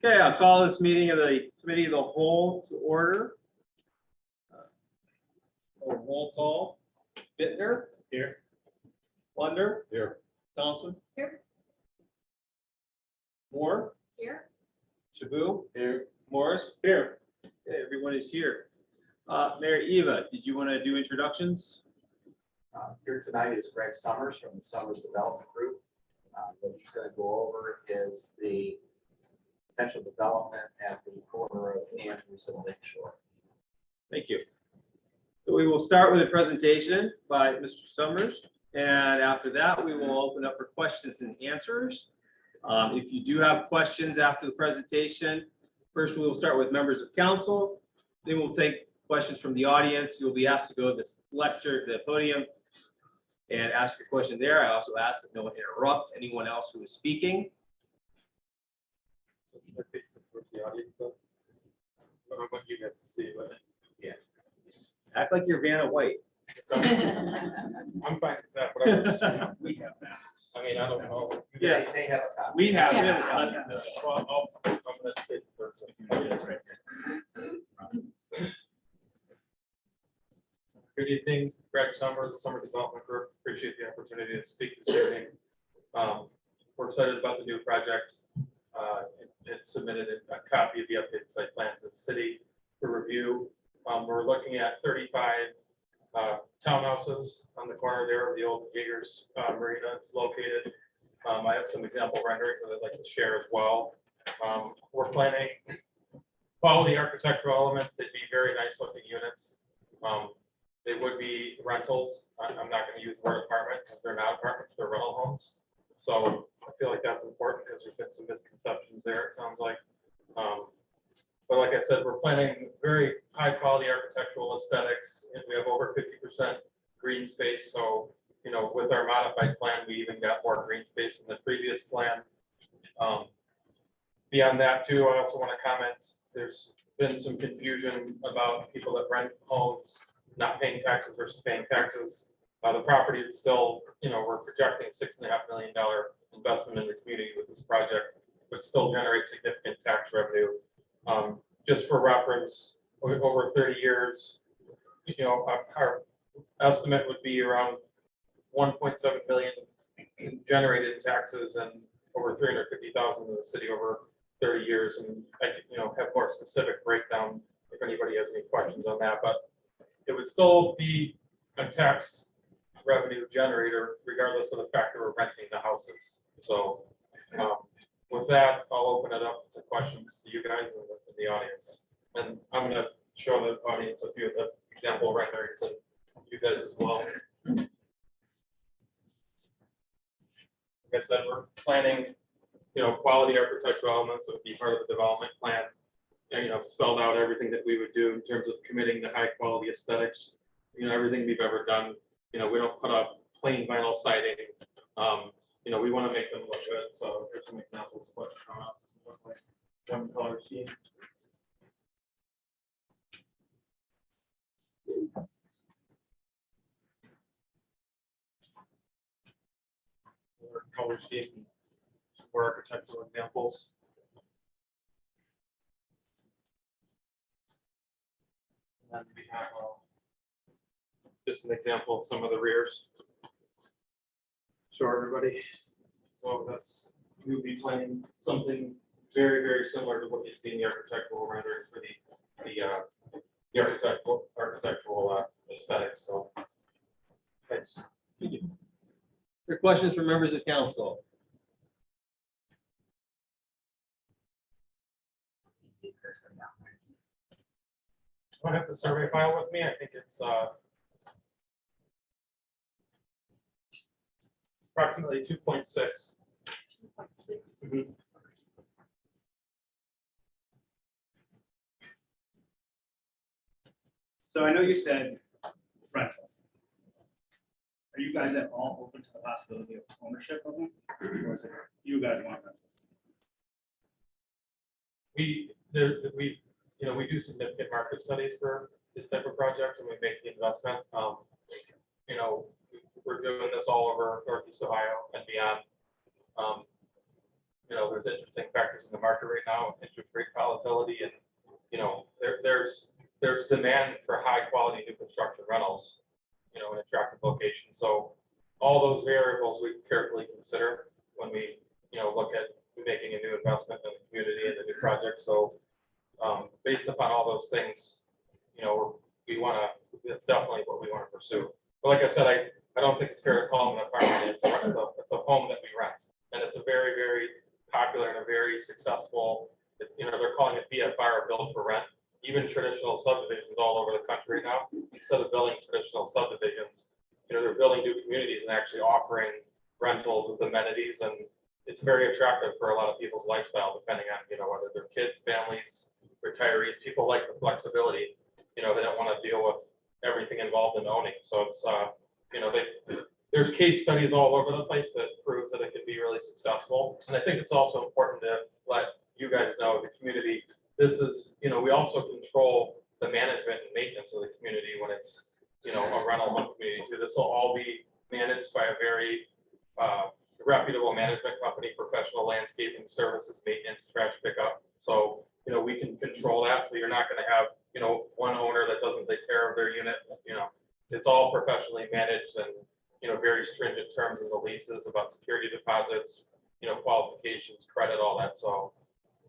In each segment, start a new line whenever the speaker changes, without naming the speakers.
Okay, I'll call this meeting of the Committee of the Whole to order. Roll call. Bittner. Here. Wonder. Here. Thompson.
Here.
Moore.
Here.
Shabu.
Here.
Morris. Here. Okay, everyone is here. Mayor Eva, did you want to do introductions?
Here tonight is Greg Summers from the Summers Development Group. What he's going to go over is the potential development at the corner of Andrews and Lakeshore.
Thank you. So we will start with a presentation by Mr. Summers, and after that, we will open up for questions and answers. If you do have questions after the presentation, first we will start with members of council, then we'll take questions from the audience. You'll be asked to go to the podium and ask your question there. I also ask that no one interrupt anyone else who is speaking.
I want you guys to see, but
Yeah.
Act like you're Vanna White.
I'm fine with that, whatever.
We have that.
I mean, I don't know.
Yes.
They have a copy.
We have.
Well, I'm gonna take the first. Good evening, Greg Summers, Summer Development Group. Appreciate the opportunity to speak this evening. We're excited about the new project. It submitted a copy of the updated site plan to the city for review. We're looking at 35 townhouses on the corner there of the old Jaegers Marina is located. I have some example renderings that I'd like to share as well. We're planning quality architectural elements. They'd be very nice looking units. They would be rentals. I'm not going to use the word apartment because they're not apartments, they're rental homes. So I feel like that's important because there's been some misconceptions there, it sounds like. But like I said, we're planning very high quality architectural aesthetics, and we have over 50% green space. So, you know, with our modified plan, we even got more green space in the previous plan. Beyond that too, I also want to comment, there's been some confusion about people that rent homes not paying taxes versus paying taxes. The property is still, we're projecting $6.5 million investment in the community with this project, but still generates significant tax revenue. Just for reference, over 30 years, our estimate would be around 1.7 million generated in taxes and over 350,000 in the city over 30 years. And I could, have more specific breakdown if anybody has any questions on that, but it would still be a tax revenue generator regardless of the fact that we're renting the houses. So with that, I'll open it up to questions to you guys and the audience. And I'm going to show the audience a few of the example renderings and you guys as well. Like I said, we're planning, quality architectural elements that would be part of the development plan. And, spelled out everything that we would do in terms of committing to high quality aesthetics. Everything we've ever done. We don't put up plain vinyl siding. We want to make them look good. So here's some examples of what look like one color scheme. Color scheme, for architectural examples. And then we have just an example of some of the rears. Show everybody. So that's, we would be planning something very, very similar to what you see in the architectural rendering for the architectural aesthetics. So thanks.
Thank you. Are there questions from members of council?
I have the survey file with me. I think it's approximately 2.6. 2.6.
So I know you said rentals. Are you guys at all open to the possibility of ownership of them? Or is it you guys want rentals?
We do significant market studies for this type of project and we make the investment. We're doing this all over Northeast Ohio and beyond. There's interesting factors in the market right now, interest rate volatility, and there's demand for high quality new construction rentals, in attractive locations. So all those variables we carefully consider when we, look at making a new investment in the community and the new project. So based upon all those things, it's definitely what we want to pursue. But like I said, I don't think it's fair to call them an apartment. It's a home that we rent. And it's a very, very popular and a very successful, they're calling it BFR, build for rent. Even traditional subdivisions all over the country now, instead of building traditional subdivisions, they're building new communities and actually offering rentals with amenities. And it's very attractive for a lot of people's lifestyle, depending on, whether they're kids, families, retirees, people like the flexibility. They don't want to deal with everything involved in owning. So it's, there's case studies all over the place that proves that it can be really successful. And I think it's also important to let you guys know, the community, this is, we also control the management and maintenance of the community when it's, a rental home community too. This will all be managed by a very reputable management company, professional landscaping services, maintenance, trash pickup. So, we can control that. So you're not going to have, one owner that doesn't take care of their unit. It's all professionally managed and, very stringent terms in the leases about security deposits, qualifications, credit, all that. So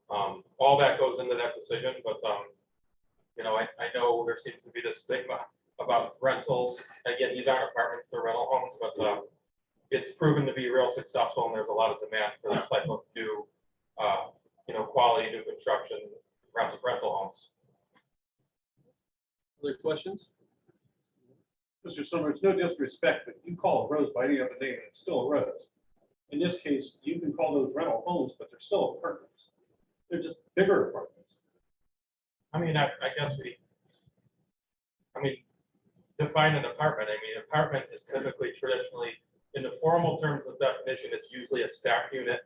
all that goes into that decision. But, I know there seems to be this stigma about rentals. Again, these aren't apartments, they're rental homes, but it's proven to be real successful and there's a lot of demand for this type of new, quality new construction rental homes.
Other questions?
Mr. Summers, no disrespect, but you call a rose by any other name and it's still a rose. In this case, you can call those rental homes, but they're still apartments. They're just bigger apartments.
I guess define an apartment. Apartment is typically traditionally, in the formal terms of definition, it's usually a stacked unit,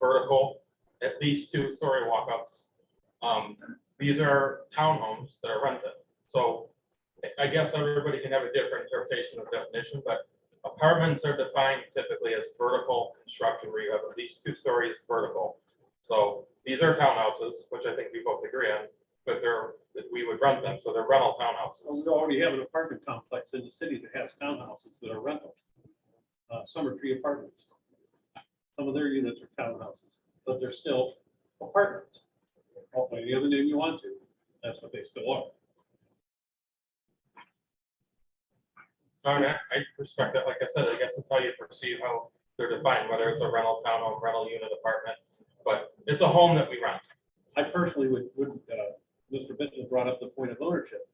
vertical, at least 2-story walk-ups. These are townhomes that are rented. So I guess everybody can have a different interpretation of definition, but apartments are defined typically as vertical construction where you have at least 2 stories vertical. So these are townhouses, which I think we both agree on, but we would rent them, so they're rental
Well,
townhouses.
we already have an apartment complex in the city that has townhouses that are rental. Summer Tree Apartments. Some of their units are townhouses, but they're still apartments. Call it any other name you want to, that's what they still are.
I mean, I respect that, like I said, I guess it's how you perceive how they're defined, whether it's a rental townhome, rental unit apartment, but it's a home that we rent.
I personally would, Mr. Benton brought up the point of ownership.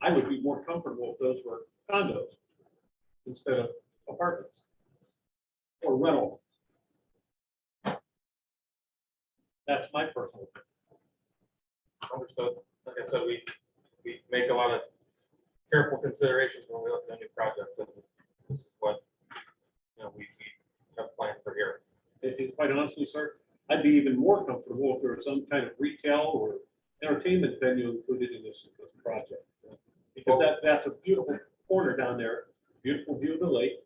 I would be more comfortable if those were condos instead of apartments or rental. That's my personal opinion.
Understood. Like I said, we make a lot of careful considerations when we look at a new project, and this is what, we have planned for here.
And quite honestly, sir, I'd be even more comfortable if there was some kind of retail or entertainment venue included in this project. Because that's a beautiful corner down there, beautiful view of the lake.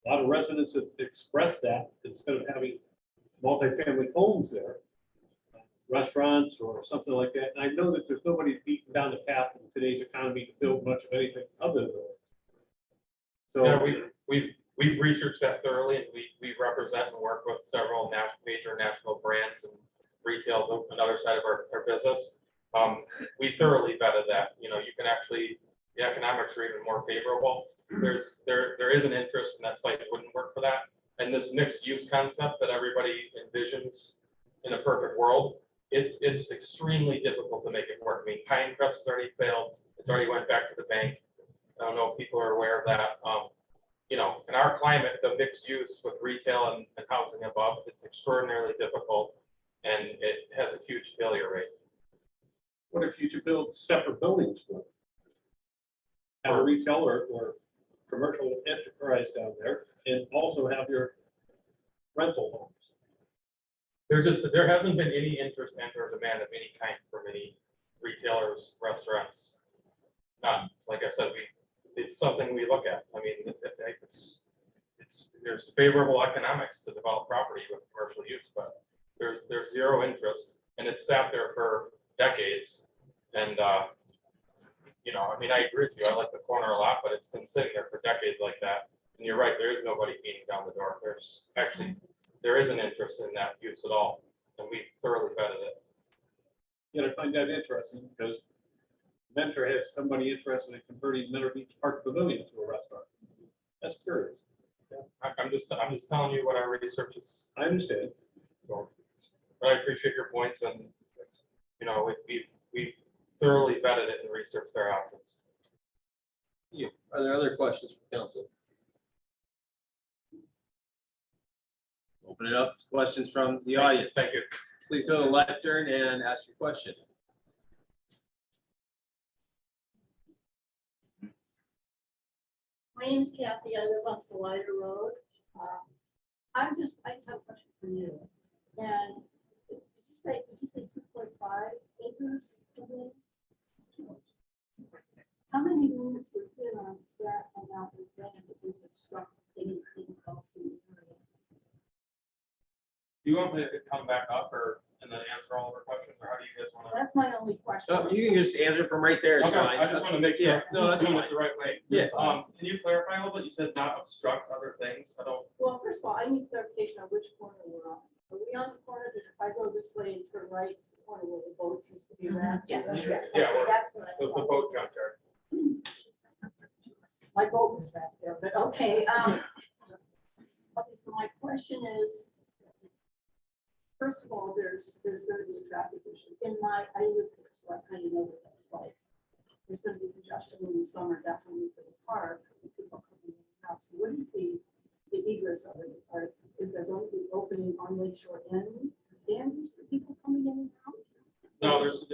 A lot of residents have expressed that instead of having multifamily homes there, restaurants or something like that. And I know that there's nobody beating down the path in today's economy to build much of anything other than those.
Yeah,
So,
we've researched that thoroughly, and we represent and work with several major national brands and retails on another side of our business. We thoroughly vetted that, you can actually, the economics are even more favorable. There is an interest, and that site wouldn't work for that. And this mixed use concept that everybody envisions in a perfect world, it's extremely difficult to make it work. I mean, Pinecrest has already failed. It's already went back to the bank. I don't know if people are aware of that. In our climate, the mixed use with retail and housing above, it's extraordinarily difficult, and it has a huge failure rate.
what if you could build separate buildings for it? Have a retail or commercial enterprise down there and also have your rental homes.
There hasn't been any interest or demand of any kind from any retailers, restaurants. None. Like I said, it's something we look at. I mean, there's favorable economics to develop property with commercial use, but there's zero interest, and it's sat there for decades. And I mean, I agree with you. I like the corner a lot, but it's been sitting there for decades like that. And you're right, there is nobody beating down the door. There is an interest in that use at all, and we thoroughly vetted it.
Yet I find that interesting because Mentor has somebody interested in converting Mentor Beach Park Pavilion to a restaurant. That's curious.
I'm just telling you what our research is.
I understand.
So, but I appreciate your points, and we've thoroughly vetted it and researched our options.
Are there other questions from council? Open it up to questions from the audience.
Thank you.
Please go to the lectern and ask your question.
My name's Kathy, I live on Salida Road. I just have a question for you. And did you say 2.5 acres? How many units would fit on that amount of land that we could construct anything else in the area?
Do you want me to come back up and then answer all of our questions, or how do you guys want to?
That's my only question.
Oh, you can just answer from right there. It's
Okay,
fine.
I just want to make sure.
Yeah, no, that's
doing
fine.
it the right way.
Yeah.
Can you clarify a little bit? You said not obstruct other things. I don't.
Well, first of all, I need clarification on which corner we're on. Are we on the corner that if I go this way and turn right, it's the corner where the boats used to be at?
Yes.
Yes.
Yeah,
Okay, that's what I
The
thought.
boat junkyard.
My boat was back there, but okay. Okay, so my question is, first of all, there's gonna be a traffic issue. I live here, so I kind of know what that's like. There's gonna be congestion in the summer, definitely for the park, with people coming in and out. So what is the egress of it? Is there going to be opening on Lake Shore end, dams for people coming in and out?
No, there's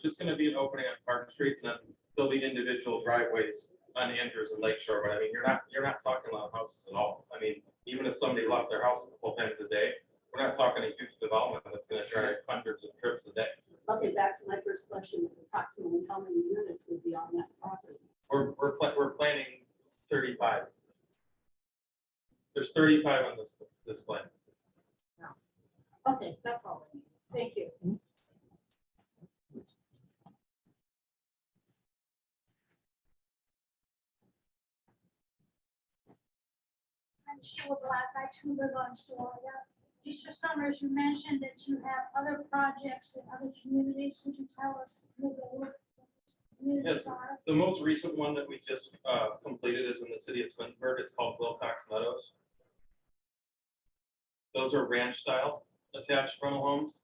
just going to be an opening on Park Street, and then there'll be individual driveways on Andrews and Lake Shore. But I mean, you're not talking about houses at all. I mean, even if somebody left their house a couple times a day, we're not talking a huge development that's going to drive hundreds of trips a day.
Okay, back to my first question, approximately how many units would be on that property?
We're planning 35. There's 35 on this plan.
Okay, that's all. I need. Thank you.
I'm Sheila Black, I too live on Sawyer. Mr. Summers, you mentioned that you have other projects in other communities. Would you tell us maybe what those communities
Yes.
are?
The most recent one that we just completed is in the city of Twinsburg. It's called Wilcox Meadows. Those are ranch style attached rental homes,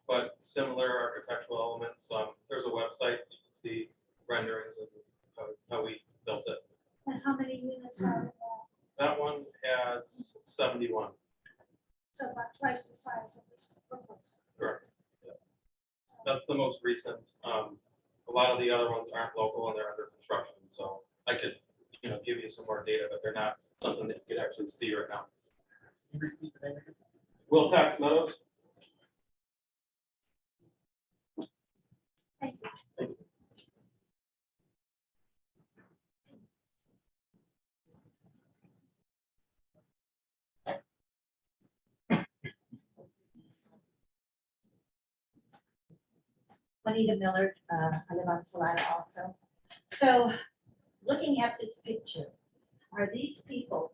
but similar architectural elements. There's a website, you can see renderings of how we built it.
And how many units are in that?
That one has 71,
So about twice the size of this proposal.
correct? Yeah. That's the most recent. A lot of the other ones aren't local and they're under construction, so I could, give you some more data, but they're not something that you could actually see right now. Wilcox Meadows?
Thank you.
Juanita Miller, I live on Salida also. So looking at this picture, are these people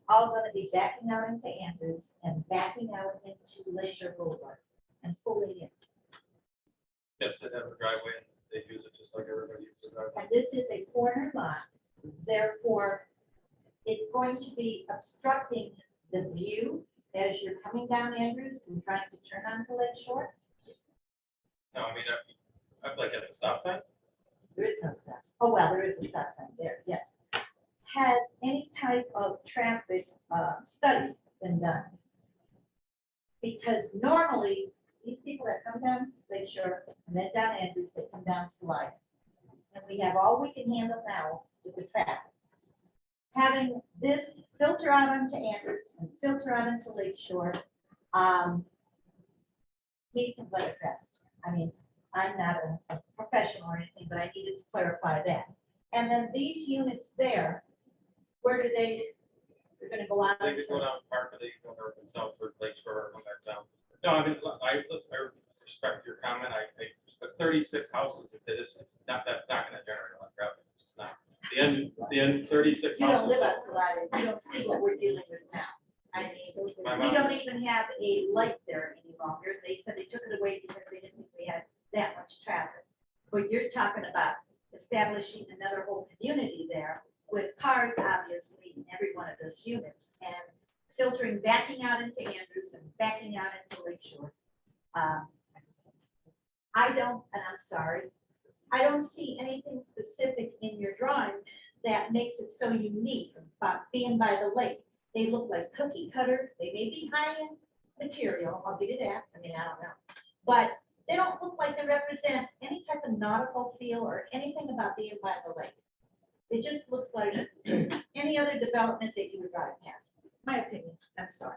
all going to be backing out into Andrews and backing out into Leisure Boulevard and pulling in?
Yes, they have a driveway and they use it just like everybody uses a driveway.
And this is a corner lot, therefore it's going to be obstructing the view as you're coming down Andrews and trying to turn onto Lake Shore.
No, I mean, I'd like at the stop sign.
There is no stop. Oh, well, there is a stop sign there, yes. Has any type of traffic study been done? Because normally, these people that come down Lake Shore and then down Andrews, they come down Slide. And we have all we can handle now with the traffic. Having this filter out onto Andrews and filter out into Lake Shore, needs some better traffic. I mean, I'm not a professional or anything, but I needed to clarify that. And then these units there, where do they're gonna go out?
They could go down Park, or they could go north and south towards Lake Shore or come back down. No, I mean, I respect your comment. But 36 houses, if it is, it's not, that's not gonna generate a lot of traffic. It's just not. The end 36
You don't
houses.
live on Salida, you don't see what we're dealing with now. I mean,
My
we
mom
don't
is-
even have a light there any longer. They said they took it away because they didn't think we had that much traffic. But you're talking about establishing another whole community there with cars, obviously, in every one of those units and filtering, backing out into Andrews and backing out into Lake Shore. I don't, and I'm sorry, I don't see anything specific in your drawing that makes it so unique about being by the lake. They look like cookie cutter, they may be high-end material, I'll give you that, I mean, I don't know. But they don't look like they represent any type of nautical feel or anything about being by the lake. It just looks like any other development that you would drive past, my opinion, I'm sorry.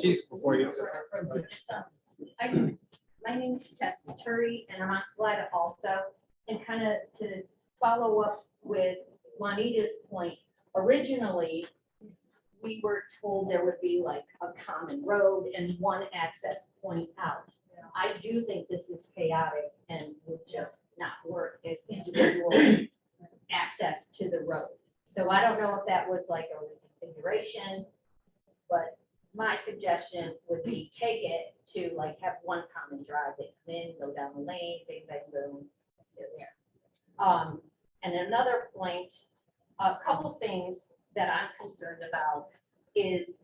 She's before you.
My name's Tess Turi and I'm on Salida also. And kind of to follow up with Juanita's point, originally, we were told there would be like a common road and one access point out. I do think this is chaotic and would just not work as individual access to the road. So I don't know if that was like a reconfiguration, but my suggestion would be take it to like have one common drive, they come in, go down the lane, bing, bang, boom, they're there. And another point, a couple things that I'm concerned about is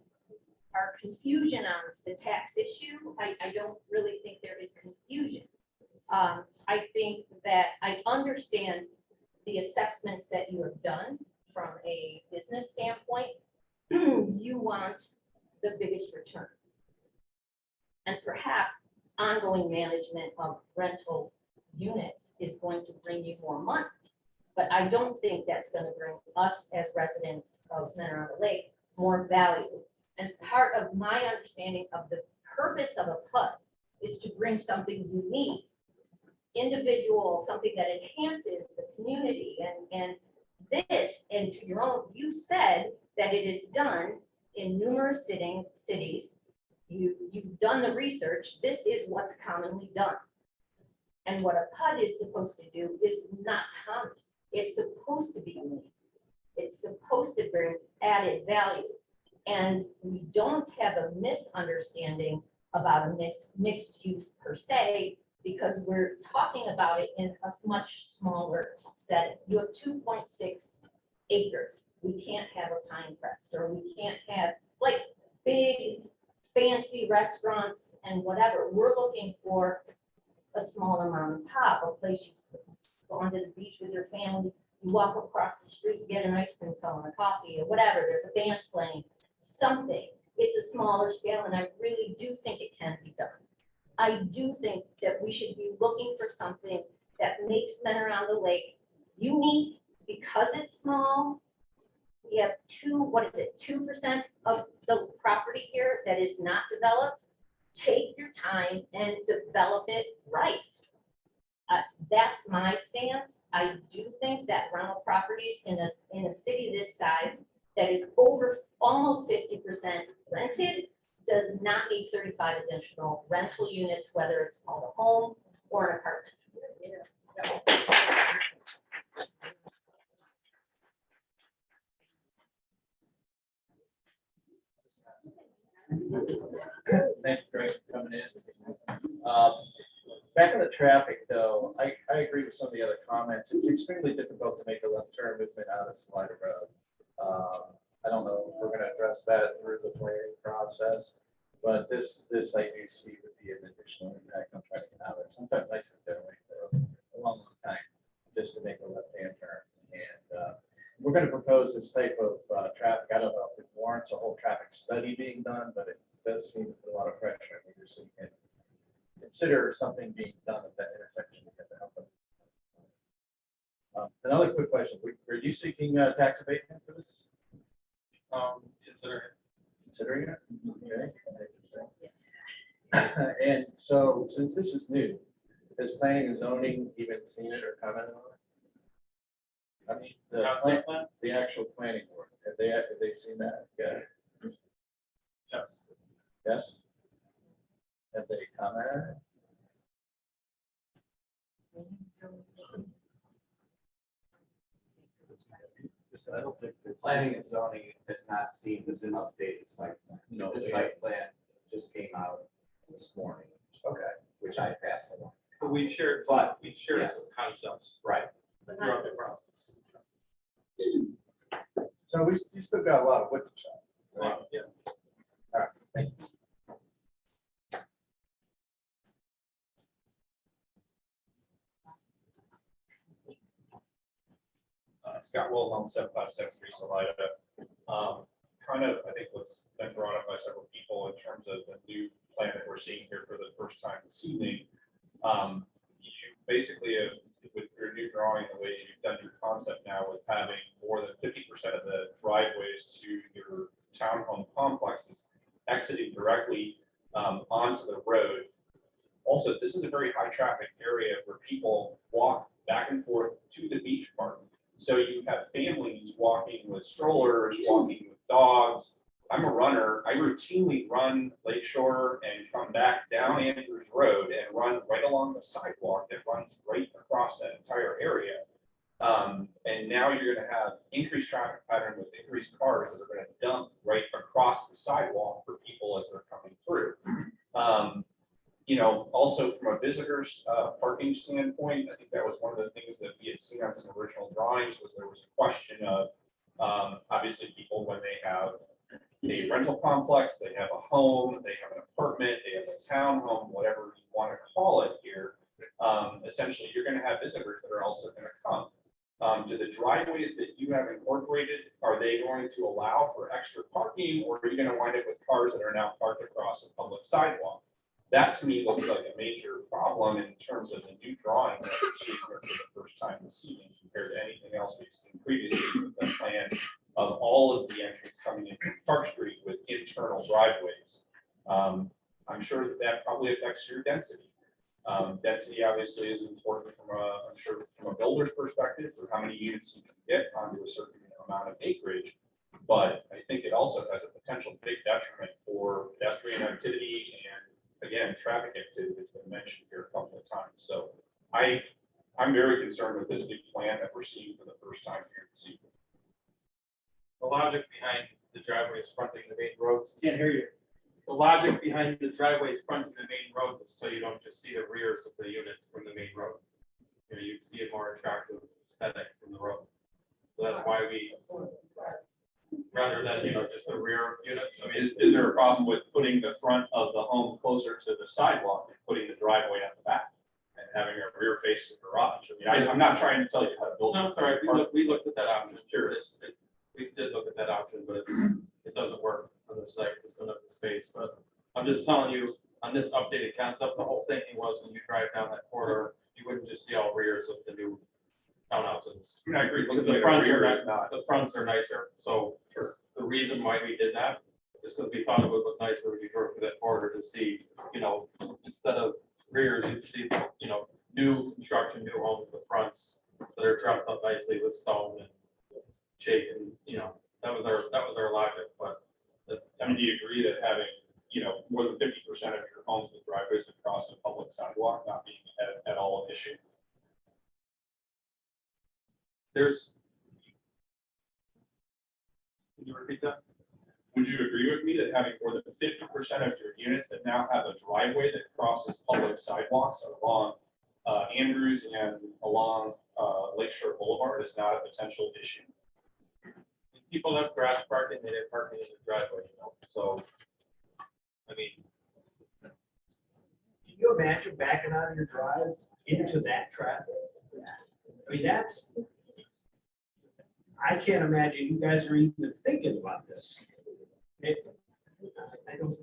our confusion on the tax issue. I don't really think there is confusion. I think that I understand the assessments that you have done from a business standpoint. You want the biggest return. And perhaps ongoing management of rental units is going to bring you more money. But I don't think that's going to bring us as residents of Mentor on the Lake more value. And part of my understanding of the purpose of a PUD is to bring something unique, individual, something that enhances the community and this, and to your own, you said that it is done in numerous cities. You've done the research. This is what's commonly done. And what a PUD is supposed to do is not common. It's supposed to be unique. It's supposed to bring added value. And we don't have a misunderstanding about a mixed use per se, because we're talking about it in a much smaller setting. You have 2.6 acres. We can't have a Pine Crest, or we can't have like big fancy restaurants and whatever. We're looking for a smaller mom and pop, a place you go onto the beach with your family, you walk across the street, get an ice cream cone, a coffee, or whatever, there's a band playing, something. It's a smaller scale, and I really do think it can be done. I do think that we should be looking for something that makes men around the lake unique because it's small. We have 2% of the property here that is not developed. Take your time and develop it right. That's my stance. I do think that rental properties in a city this size that is over almost 50% rented does not need 35 additional rental units, whether it's called a home or an apartment.
Thanks, Greg, for coming in. Back on the traffic, though, I agree with some of the other comments. It's extremely difficult to make a left turn movement out of Slider Road. I don't know if we're going to address that through the planning process, but this I do see would be an additional impact on trying to get out there. Sometimes I sit there wait for a long time just to make a left-hand turn. And we're going to propose this type of traffic. I don't know if it warrants a whole traffic study being done, but it does seem to put a lot of pressure on you, so you can consider something being done at that intersection to get the help. Another quick question: were you seeking tax abatement for this? Considering it. Okay. And so, since this is new, has planning and zoning even seen it or commented on it? I mean, the actual planning board, have they seen that? Yeah.
Yes.
Yes. Have they commented?
I don't think.
Planning and zoning has not seen this updated site plan.
No,
This
they
site plan just came out this morning. Okay. Which I passed along.
But we've shared,
But-
some concepts
Right.
throughout the process.
So we still got a lot of wood to chop. Right?
Yeah.
All right, thank you.
Scott Wilhelm, 7573 Salida. Kind of, I think what's been brought up by several people in terms of the new plan that we're seeing here for the first time this evening. You basically have, with your new drawing, the way you've done your concept now with having more than 50% of the driveways to your townhome complexes exiting directly onto the road. Also, this is a very high traffic area where people walk back and forth to the beach park. So you have families walking with strollers, walking with dogs. I'm a runner. I routinely run Lakeshore and come back down Andrews Road and run right along the sidewalk that runs right across that entire area. And now you're going to have increased traffic pattern with increased cars that are going to dump right across the sidewalk for people as they're coming through. Also from a visitor's parking standpoint, I think that was one of the things that we had seen on some original drawings was there was a question of obviously people when they have a rental complex, they have a home, they have an apartment, they have a townhome, whatever you want to call it here. Essentially, you're going to have visitors that are also going to come. To the driveways that you have incorporated, are they going to allow for extra parking, or are you going to wind up with cars that are now parked across the public sidewalk? That to me looks like a major problem in terms of the new drawing that we're seeing here for the first time this evening compared to anything else we've seen previously with the plan of all of the entries coming in from Park Street with internal driveways. I'm sure that probably affects your density. Density obviously is important I'm sure from a builder's perspective, for how many units you can get onto a certain amount of acreage. But I think it also has a potential big detriment for pedestrian activity and, again, traffic activity that's been mentioned here a couple of times. So I'm very concerned with this new plan that we're seeing for the first time here this evening.
The logic behind the driveways fronting the main roads.
Can't hear you.
The logic behind the driveways fronting the main road is so you don't just see the rears of the units from the main road. You know, you'd see a more attractive aesthetic from the road. So that's why we, rather than, you know, just the rear units. I mean,
Is there a problem with putting the front of the home closer to the sidewalk and putting the driveway at the back? And having a rear facing garage? I mean, I'm not trying to tell you how to build.
no, it's all right. We looked at that option. Just curious. We did look at that option, but it doesn't work on the site. It's not enough space, but I'm just telling you, on this updated concept, the whole thinking was when you drive down that corridor, you wouldn't just see all rears of the new townhouses.
I agree.
Because the fronts are nicer, so the reason why we did that is because we thought it would look nicer when you drove through that corridor to see, you know, instead of rears, you'd see, you know, new construction, new homes, the fronts that are dressed up nicely with stone and shade, and, you know, that was our logic, but.
I mean, do you agree that having, you know, more than 50% of your homes with driveways across a public sidewalk not being at all an issue?
There's. Can you repeat that?
Would you agree with me that having more than 50% of your units that now have a driveway that crosses public sidewalks along Andrews and along Lakeshore Boulevard is not a potential issue?
People have garage parking, they have parking in the driveway, you know, so. I mean,
Can you imagine backing out of your drive into that traffic? I mean, I can't imagine you guys are even thinking about this. I don't.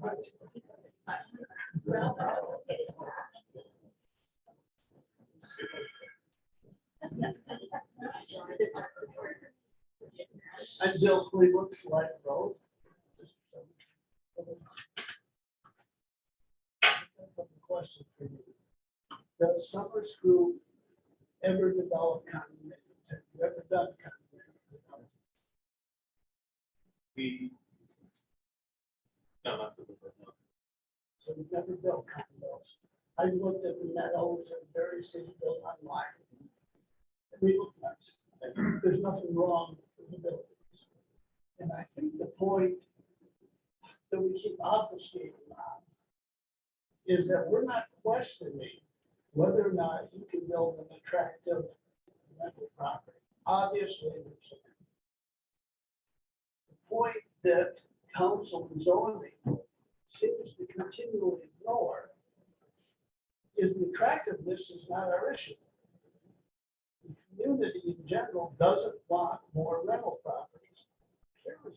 I'm Bill Cleveland, Select Road. Question for you. Does Summers Group ever develop condominiums? Have you ever done condominiums?
no, not the.
So you've never built condos. I looked at the Meadows and various things built online. They look nice. There's nothing wrong with the buildings. And I think the point that we keep obfuscating on is that we're not questioning whether or not you can build an attractive rental property. Obviously, we can. The point that council and zoning seems to continually ignore is the attractiveness is not our issue. The community in general doesn't want more rental properties. Period.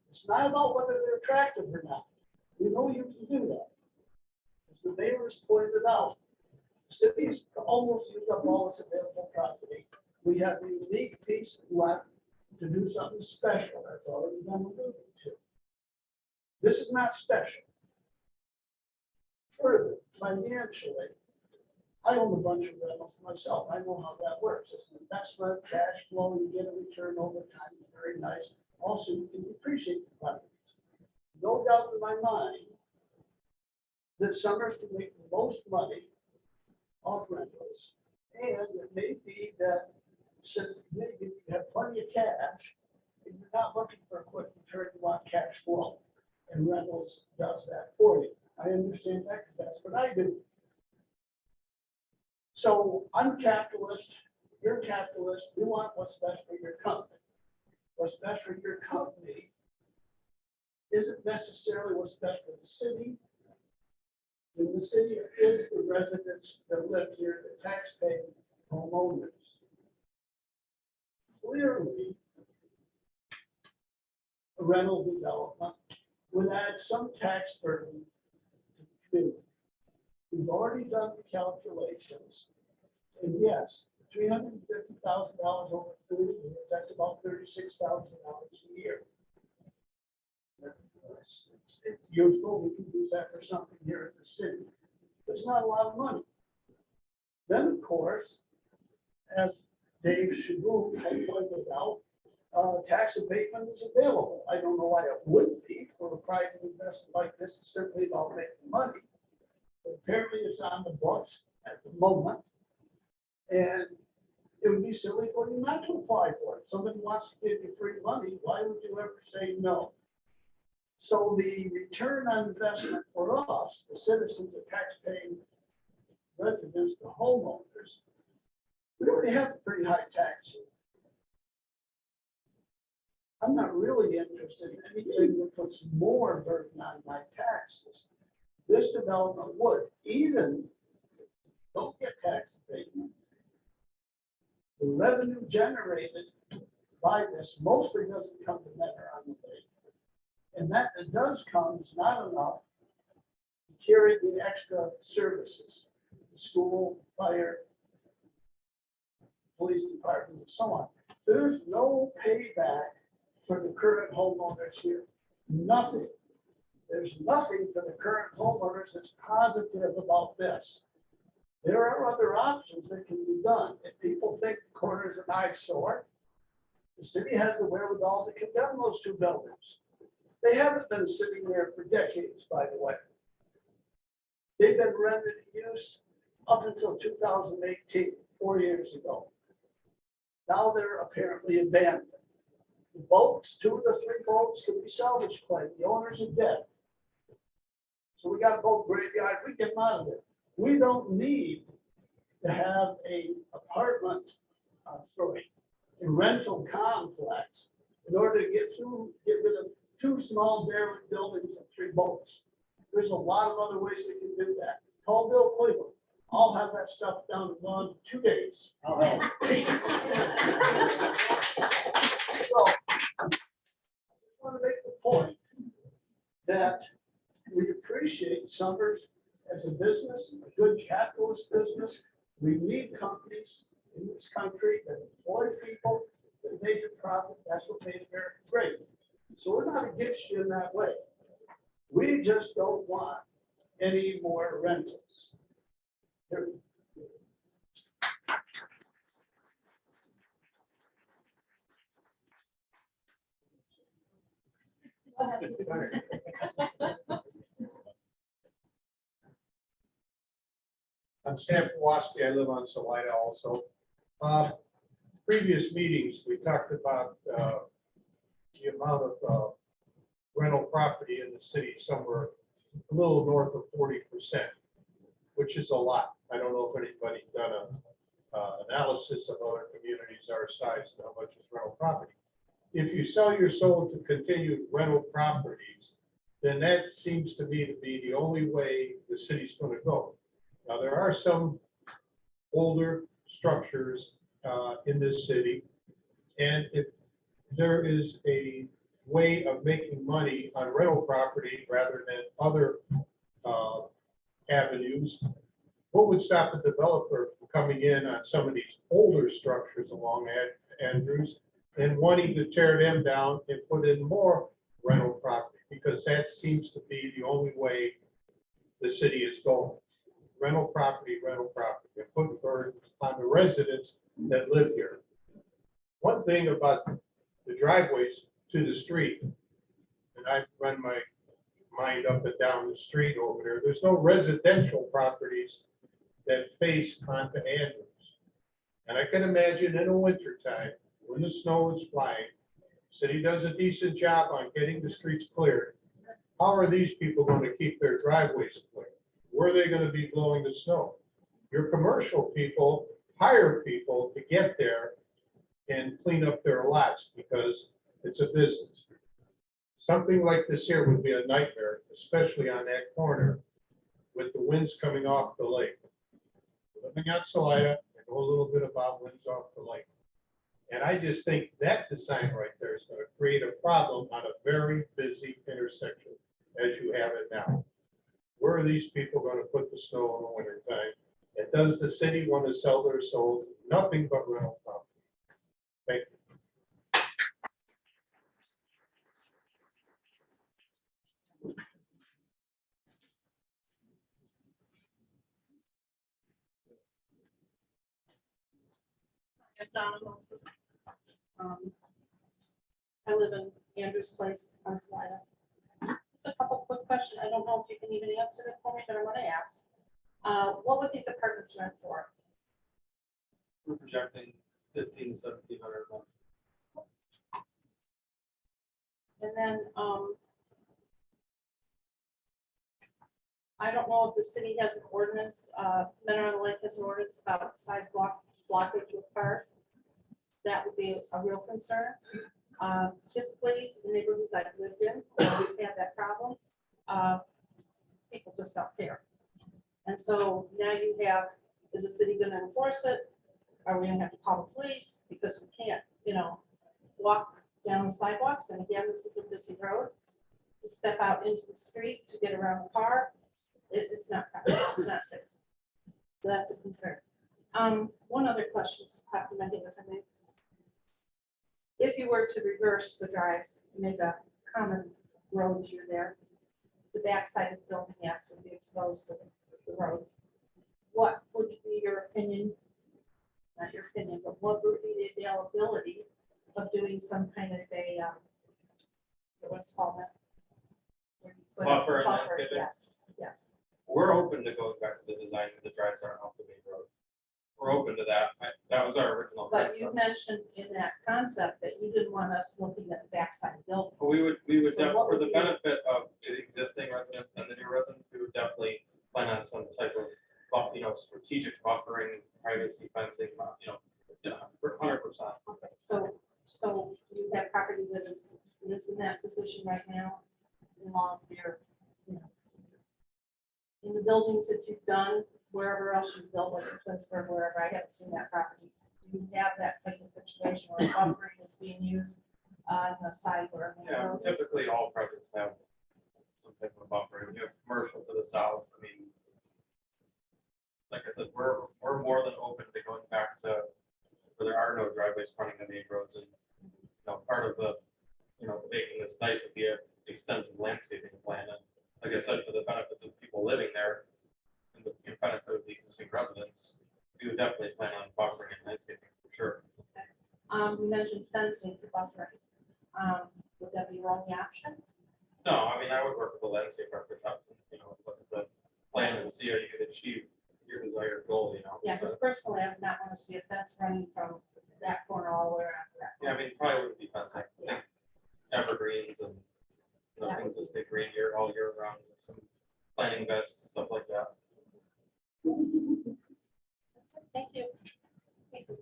It's not about whether they're attractive or not. We know you can do that. As the neighbors pointed out, cities almost use up all this available property. We have a unique piece left to do something special. That's already been alluded to. This is not special. Further, financially, I own a bunch of rentals myself. I know how that works. It's an investment, cash flow, you get a return over time. It's very nice. Also, you can depreciate the properties. No doubt in my mind that Summers can make the most money off rentals. And it may be that since maybe you have plenty of cash, and you're not looking for a quick return, you want cash flow. And rentals does that for you. I understand that because that's what I do. So I'm capitalist, you're capitalist, we want what's best for your company. What's best for your company isn't necessarily what's best for the city. In the city, it is the residents that live here, the taxpaying homeowners. Clearly, a rental development would add some tax burden to the community. We've already done the calculations, and yes, $350,000 over 30 years, that's about $36,000 a year. It's useful, we can use that for something here in the city. There's not a lot of money. Then, of course, as Dave Shaboo had pointed out, tax abatement is available. I don't know why it wouldn't be for a private investment like this, it's simply about making money. But apparently it's on the books at the moment. And it would be silly for you not to apply for it. If somebody wants to give you free money, why would you ever say no? So the return on investment for us, the citizens, the taxpaying residents, the homeowners, we already have a pretty high tax rate. I'm not really interested in anything that puts more burden on my taxes. This development would, even don't get tax abatement. The revenue generated by this mostly doesn't come to Mentor on the Lake. And that it does come is not enough to carry the extra services, the school, fire, police department, and so on. There's no payback for the current homeowners here. Nothing. There's nothing for the current homeowners that's positive about this. There are other options that can be done. If people think the corner is an eyesore, the city has the wherewithal to condemn those two buildings. They haven't been sitting there for decades, by the way. They've been rented in use up until 2018, 4 years ago. Now they're apparently abandoned. The boats, 2 of the 3 boats can be salvage claim. The owners are dead. So we got a boat graveyard, we get them out of there. We don't need to have a apartment, a rental complex in order to get rid of 2 small derelict buildings and 3 boats. There's a lot of other ways we can do that. Call Bill Cleveland. I'll have that stuff done in 1 to 2 days. I'll have it. So, I just want to make the point that we appreciate Summers as a business, a good capitalist business. We need companies in this country that employ people, that make a profit. That's what made America great. So we're not against you in that way. We just don't want any more rentals. Period.
I'm Stan Pawlowski, I live on Salida also. Previous meetings, we talked about the amount of rental property in the city, somewhere a little north of 40%, which is a lot. I don't know if anybody's done a analysis of other communities our size and how much is rental property. If you sell your soul to continued rental properties, then that seems to me to be the only way the city's going to go. Now, there are some older structures in this city, and if there is a way of making money on rental property rather than other avenues, what would stop a developer from coming in on some of these older structures along Andrews and wanting to tear them down and put in more rental property? Because that seems to be the only way the city is going. Rental property, and put burden on the residents that live here. One thing about the driveways to the street, and I run my mind up and down the street over there, there's no residential properties that face onto Andrews. And I can imagine in the wintertime, when the snow is flying, city does a decent job on getting the streets cleared. How are these people going to keep their driveways clear? Where are they going to be blowing the snow? Your commercial people hire people to get there and clean up their lots because it's a business. Something like this here would be a nightmare, especially on that corner with the winds coming off the lake. Living on Salida, I know a little bit about winds off the lake. And I just think that design right there is going to create a problem on a very busy intersection as you have it now. Where are these people going to put the snow in the winter time? And does the city want to sell their soul to Nothing but rental property. Thank you.
I'm Donna Moses. I live in Andrews Place on Salida. Just a couple quick questions. I don't know if you can even answer this for me, but I'm gonna ask. What would these apartments rent for?
We're projecting 15 to 1,700 a month.
And then, I don't know if the city has an ordinance, Mentor on the Lake has an ordinance about sidewalk blockage with cars. That would be a real concern. Typically, the neighborhoods I've lived in, we've had that problem. People just don't care. And so now you have, is the city gonna enforce it? Are we gonna have to call the police because we can't, walk down the sidewalks? And again, this is a busy road. To step out into the street to get around the car, it's not practical, it's not safe. So that's a concern. One other question, just popped in my head, if I may. If you were to reverse the drives, make a common road here there, the backside of the building has to be exposed to the roads. What would be your opinion? Not your opinion, but what would be the availability of doing some kind of a, what's it called that? Where you put a
Buffer and landscaping?
Yes, yes.
We're open to going back to the design of the drives aren't off the main road. We're open to that. That was our original
But you
concept.
mentioned in that concept that you didn't want us looking at the backside of the building.
But we would,
So what
for
would
the
be-
benefit of the existing residents and the new residents, we would definitely plan on some type of, strategic buffering, privacy fencing, for 100%.
Okay, so you have property that is in that position right now, in all of your, in the buildings that you've done, wherever else you've built, like in Pittsburgh, wherever, I haven't seen that property. Do you have that type of situation where buffering is being used on the side where? the
Yeah,
road is?
typically all projects have some type of buffering. You have commercial to the south. I mean, like I said, we're more than open to going back to where there are no driveways fronting the main roads, and part of the making this nice would be an extensive landscaping plan. And like I said, for the benefits of people living there and the benefit of the existing residents, we would definitely plan on buffering and landscaping for sure.
You mentioned fencing for buffering. Would that be your only option?
No, I mean, I would work with the landscape architects and, look at the plan and see how you could achieve your desired goal,
Yeah, because personally, I would not want to see a fence running from that corner all the way around to that.
Yeah, I mean, probably wouldn't be fencing. I think evergreens and things that stay green all year round, with some planting beds, stuff like that.
Thank you. Thank you.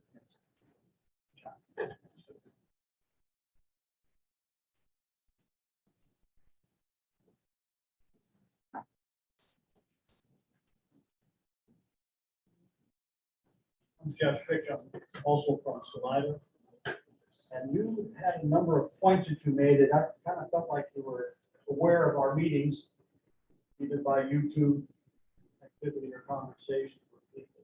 I'm Jeff Fick, I'm also from Salida. And you had a number of points that you made, and I kind of felt like you were aware of our meetings, either by YouTube activity or conversation with people.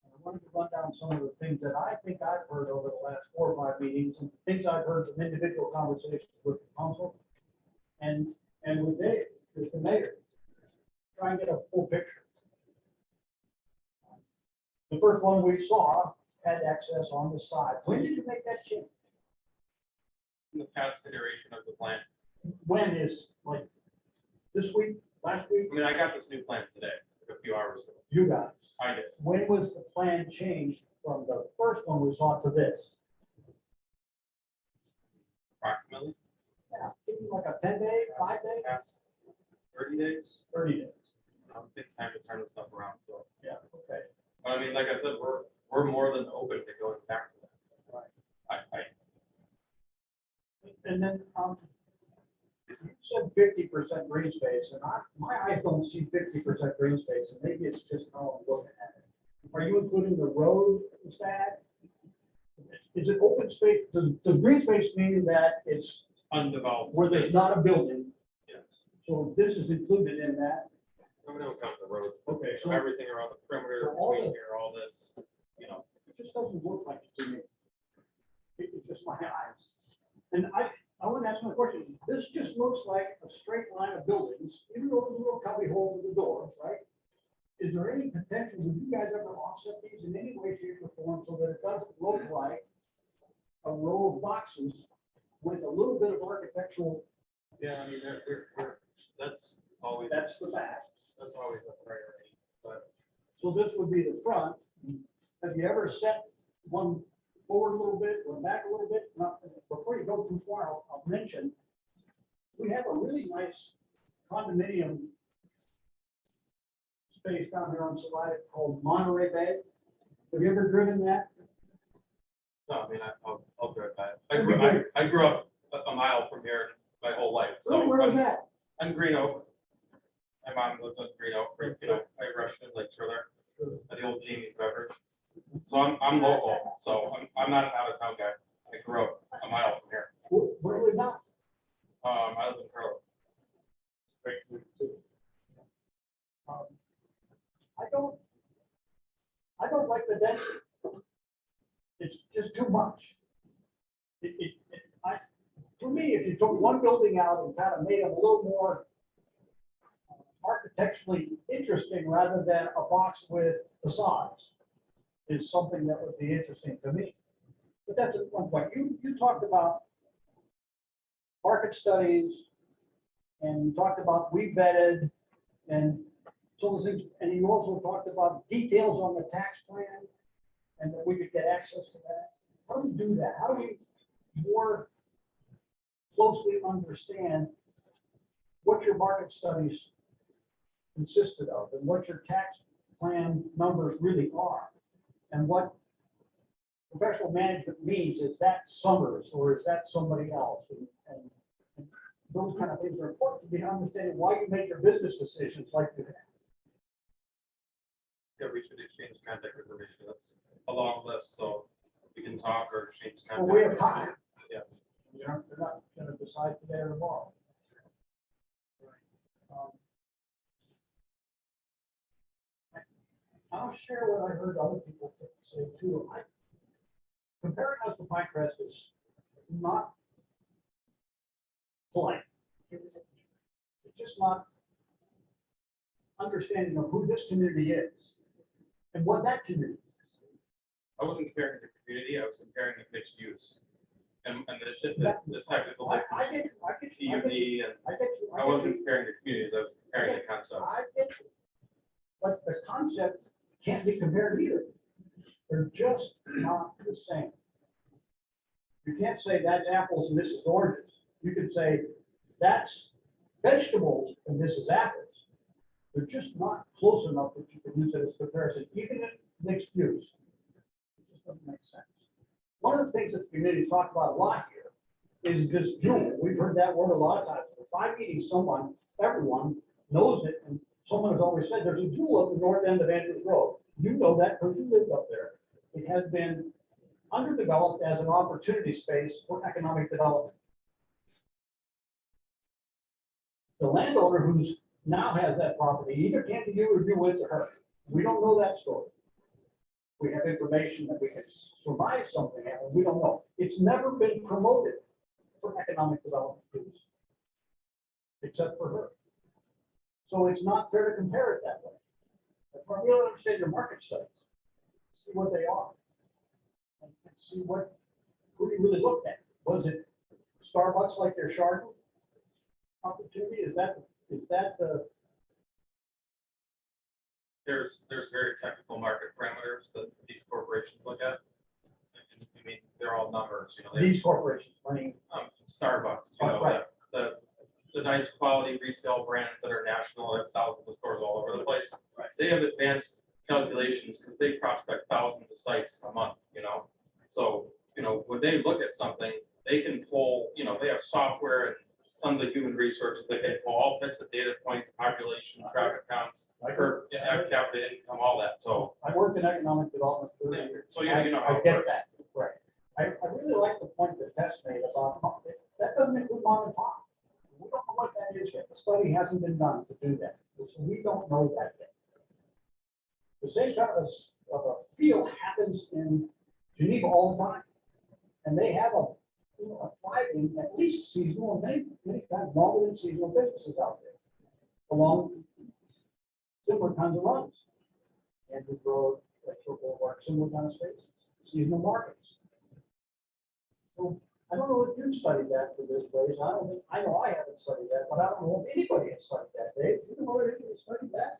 And I wanted to run down some of the things that I think I've heard over the last 4 or 5 meetings, and things I've heard from individual conversations with the council and with Dave, with the mayor. Try and get a full picture. The first one we saw had access on the side. When did you make that change?
In the past iteration of the plan,
When is, like, this week, last week?
I mean, I got this new plan today, like a few hours ago.
You got it.
I did.
When was the plan changed from the first one we saw to this?
Approximately.
Yeah, give me like a 10-day, 5-day,
Past 30 days.
30 days.
Takes time to turn this stuff around, so.
Yeah, okay.
But I mean, like I said, we're more than open to going back to that.
Right. And then, you said 50% green space, and my eyes don't see 50% green space, and maybe it's just how I'm looking at it. Are you including the road instead? Is it open space? Does green space mean that it's
Undeveloped.
where there's
space.
not a building?
Yes.
So this is included in that?
We don't count the road.
Okay,
So
so
everything around the perimeter
So all
between
the-
here, all this,
just doesn't look like it to me. It's just my eyes. And I want to ask my question. This just looks like a straight line of buildings, even though there's little cubby holes in the door, right? Is there any potential, would you guys ever offset these in any way, shape, or form so that it doesn't look like a row of boxes with a little bit of architectural,
Yeah, I mean, that's always,
that's the back.
that's always a priority, but
So this would be the front. Have you ever set one forward a little bit or back a little bit? Now, before you go too far, I'll mention, we have a really nice condominium space down here on Salida called Monterey Bay. Have you ever driven that?
no, I mean, I'll drive by. I grew up a mile from here my whole life, so.
Where was
I'm-
that?
I'm Green Oak. My mom lives in Green Oak, right, you know, I rushed it like through there, at the old Jamie's Beverage. So I'm local, so I'm not an out of town guy. I grew up a mile from here.
Where was that?
I live in Curly.
Um, I don't like the density. It's just too much. For me, if you took one building out and kind of made it a little more architecturally interesting rather than a box with facades, is something that would be interesting to me. But that's at one point. You talked about market studies and you talked about we vetted and so those things, and you also talked about details on the tax plan and that we could get access to that. How do we do that? How do we more closely understand what your market studies consisted of and what your tax plan numbers really are? And what professional management means, is that Summers or is that somebody else? And those kind of things are important to be understanding why you make your business decisions like you have.
Yeah, we should exchange contact information. That's a long list, so we can talk or exchange
Well,
contact.
we have time.
Yeah.
They're not gonna decide today or tomorrow. Um, I'll share what I heard other people say too. Comparing us to Pinecrest is not polite. It's just not understanding of who this community is and what that community is.
I wasn't comparing the community, I was comparing the mixed use. And the technical
I
difference,
get you, I get you,
PUD, and
I get you.
I wasn't comparing the communities, I was comparing the concepts.
I get you. But the concept can't be compared either. They're just not the same. You can't say that's apples and this is oranges. You could say that's vegetables and this is apples. They're just not close enough that you can use it as comparison, even in mixed use. It just doesn't make sense. One of the things that the community talked about a lot here is this jewel. We've heard that word a lot of times. For 5 meetings, everyone knows it, and someone has always said there's a jewel at the north end of Andrews Road. You know that because you lived up there. It has been underdeveloped as an opportunity space for economic development. The landowner who's now has that property either came to you or you went to her. We don't know that story. We have information that we can surmise something, and we don't know. It's never been promoted for economic development use, except for her. So it's not fair to compare it that way. But for me to understand your market studies, see what they are, and see who you really looked at. Was it Starbucks like their Chardon opportunity? Is that the?
There's very technical market parameters that these corporations look at. And, I mean, they're all numbers, you know.
These corporations, I mean,
Starbucks, you know,
Right.
the nice quality retail brands that are national, have thousands of stores all over the place. They have advanced calculations because they prospect thousands of sites a month, you know? So, you know, when they look at something, they can pull, you know, they have software and tons of human resources. They can pull all types of data points, population, traffic counts, per capita income, all that. So,
I worked in economic development for 30 years.
so yeah, you know how
I
it
get
works.
that, right. I really like the point that Tess made about, that doesn't include mom and pop. We don't know what that is yet. The study hasn't been done to do that. So we don't know that yet. The same kind of a feel happens in leave all the time. And they have a, you know, a thriving, at least seasonal, and many times longer than seasonal businesses out there. Along similar kinds of runs. Andrew Road, Retro Boulevard, similar kind of spaces, seasonal markets. So I don't know if you've studied that for this place. I know I haven't studied that, but I don't know if anybody has studied that. Dave, you know if anybody studied that?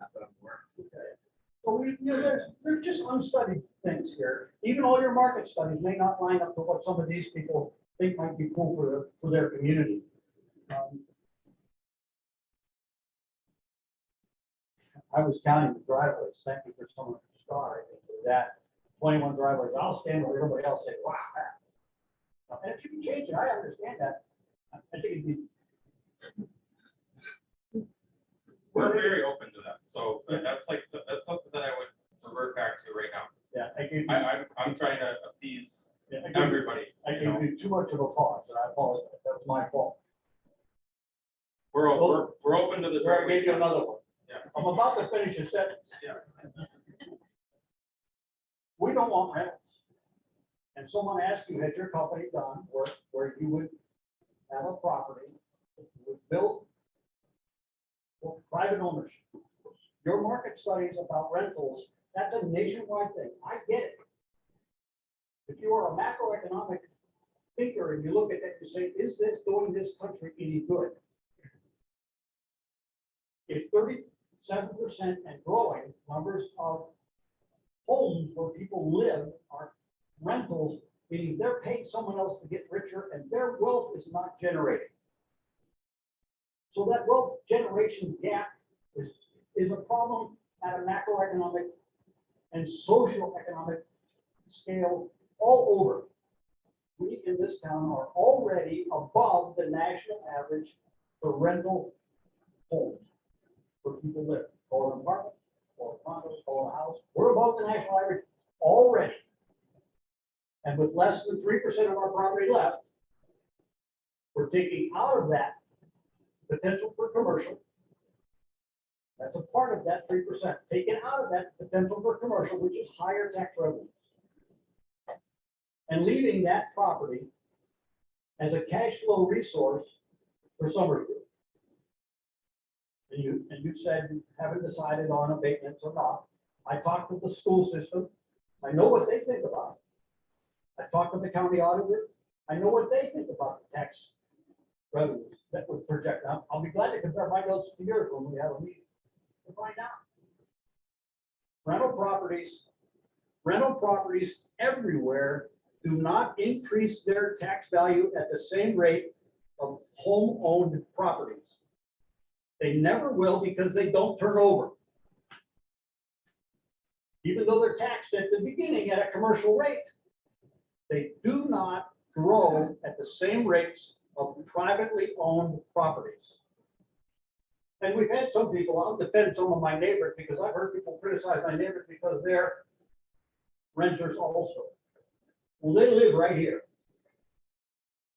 Not that I'm aware of.
Okay. So we, you know, there's just unstudied things here. Even all your market studies may not line up to what some of these people think might be cool for their community. I was counting the driveways. Thank you for someone to start that. 21 driveways. I'll stand where everybody else say, wow. And if you can change it, I understand that. I think it'd be.
We're very open to that, so that's something that I would revert back to right now.
Yeah,
I'm trying to appease
I gave
everybody, you know.
you too much of a pause, and I apologize. That was my fault.
We're open to the.
I gave you another one.
Yeah.
I'm about to finish a sentence.
Yeah.
We don't want rentals. And someone asked you, had your company done work where you would have a property, that you would build for private ownership? Your market studies about rentals, that's a nationwide thing. I get it. If you are a macroeconomic thinker and you look at that, you say, is this doing this country any good? If 37% and growing numbers of homes where people live are rentals, meaning they're paying someone else to get richer and their wealth is not generated. So that wealth generation gap is a problem at a macroeconomic and social economic scale all over. We in this town are already above the national average for rental homes where people live. Call it an apartment, call it condos, call it a house. We're above the national average already. And with less than 3% of our property left, we're taking out of that potential for commercial. That's a part of that 3%. Taken out of that potential for commercial, which is higher tax revenues. And leaving that property as a cash flow resource for Summers Group. And you said you haven't decided on abatements or not. I talked with the school system. I know what they think about it. I talked to the county auditor. I know what they think about the tax revenues that would project. I'll be glad to compare my notes to yours when we have a meeting to find out. Rental properties everywhere do not increase their tax value at the same rate of home-owned properties. They never will because they don't turn over. Even though they're taxed at the beginning at a commercial rate, they do not grow at the same rates of privately owned properties. And we've had some people, I'll defend some of my neighbors because I've heard people criticize my neighbors because they're renters also. Well, they live right here.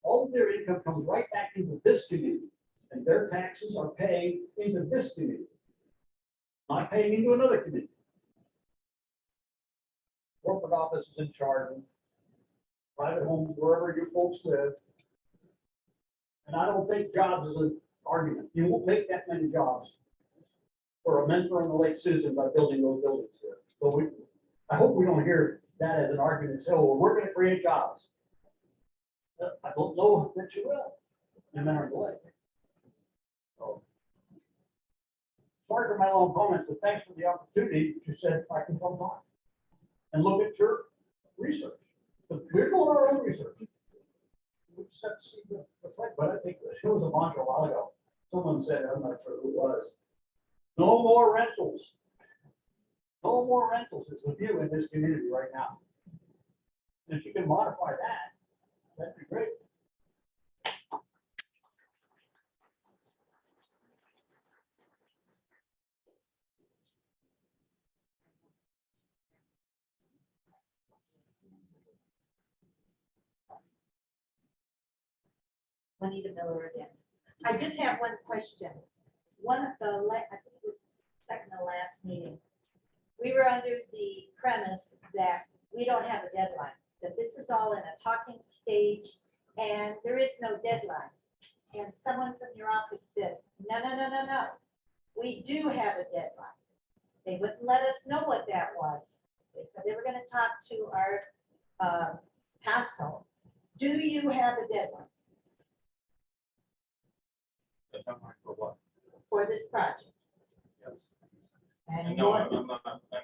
All of their income comes right back into this community, and their taxes are paying into this community, not paying into another community. Corporate offices in Chardon, private homes, wherever your folks live. And I don't think jobs is an argument. You won't make that many jobs for a mentor in the Lake Susan by building those buildings here. So I hope we don't hear that as an argument. So well, we're going to create jobs. I don't know that you will in Mentor Lake. So, sorry for my long comments, but thanks for the opportunity. You said I can come talk and look at your research. But we're doing our own research. We just have to see the effect. But I think it was a mantra a while ago. Someone said, I'm not sure who it was. No more rentals. No more rentals is the view in this community right now. And if you can modify that, that'd be great.
Juanita Miller again. I just have one question. One of the, I think it was second to last meeting, we were under the premise that we don't have a deadline, that this is all in a talking stage and there is no deadline. And someone from your office said, no, no, no, no, no, we do have a deadline. They wouldn't let us know what that was. They said they were gonna talk to our council. Do you have a deadline
For what?
for this project?
Yes.
And
No,
what-
I'm not, I'm not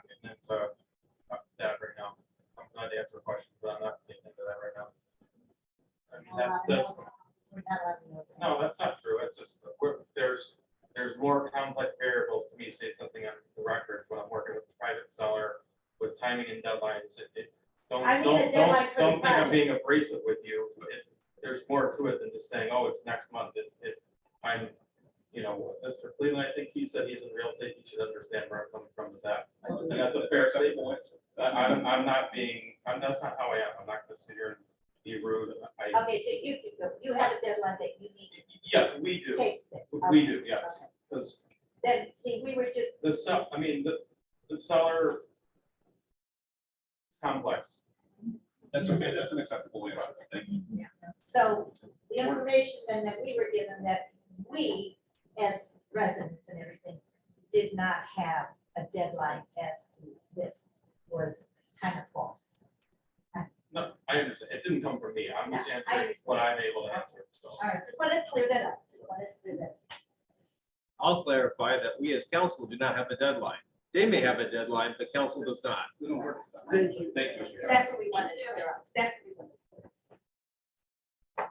getting into that right now. I'm glad to answer the question, but I'm not getting into that right now. I mean, that's,
We're not allowed to know that.
no, that's not true. It's just, there's more complex variables to me, say something on the record when I'm working with a private seller with timing and deadlines. Don't,
I mean, a
don't,
deadline for the
don't think I'm
project.
being abrasive with you. There's more to it than just saying, oh, it's next month. I'm, you know, Mr. Cleveland, I think he said he's in real estate. He should understand where I'm coming from with that. And that's a fair statement. I'm not being, that's not how I am. I'm not gonna sit here and be rude.
Okay, so you have a deadline that you need
Yes, we
to
do.
take this.
We
Okay,
do, yes.
okay.
Because
Then, see, we were just,
the the seller, it's complex.
That's okay, that's an acceptable way of it. Thank you.
so the information then that we were given that we, as residents and everything, did not have a deadline as to this was kind of false.
No, I understand. It didn't come from me. I'm just
Yeah, I
answering
understand.
what I'm able to answer, so.
All right, just wanted to clear that up. Just wanted to clear that up.
I'll clarify that we as council do not have a deadline. They may have a deadline, but council does not.
We don't work.
Thank you.
Thank you. Sheriff.
That's what we wanted to clear up. That's what we wanted.
I'd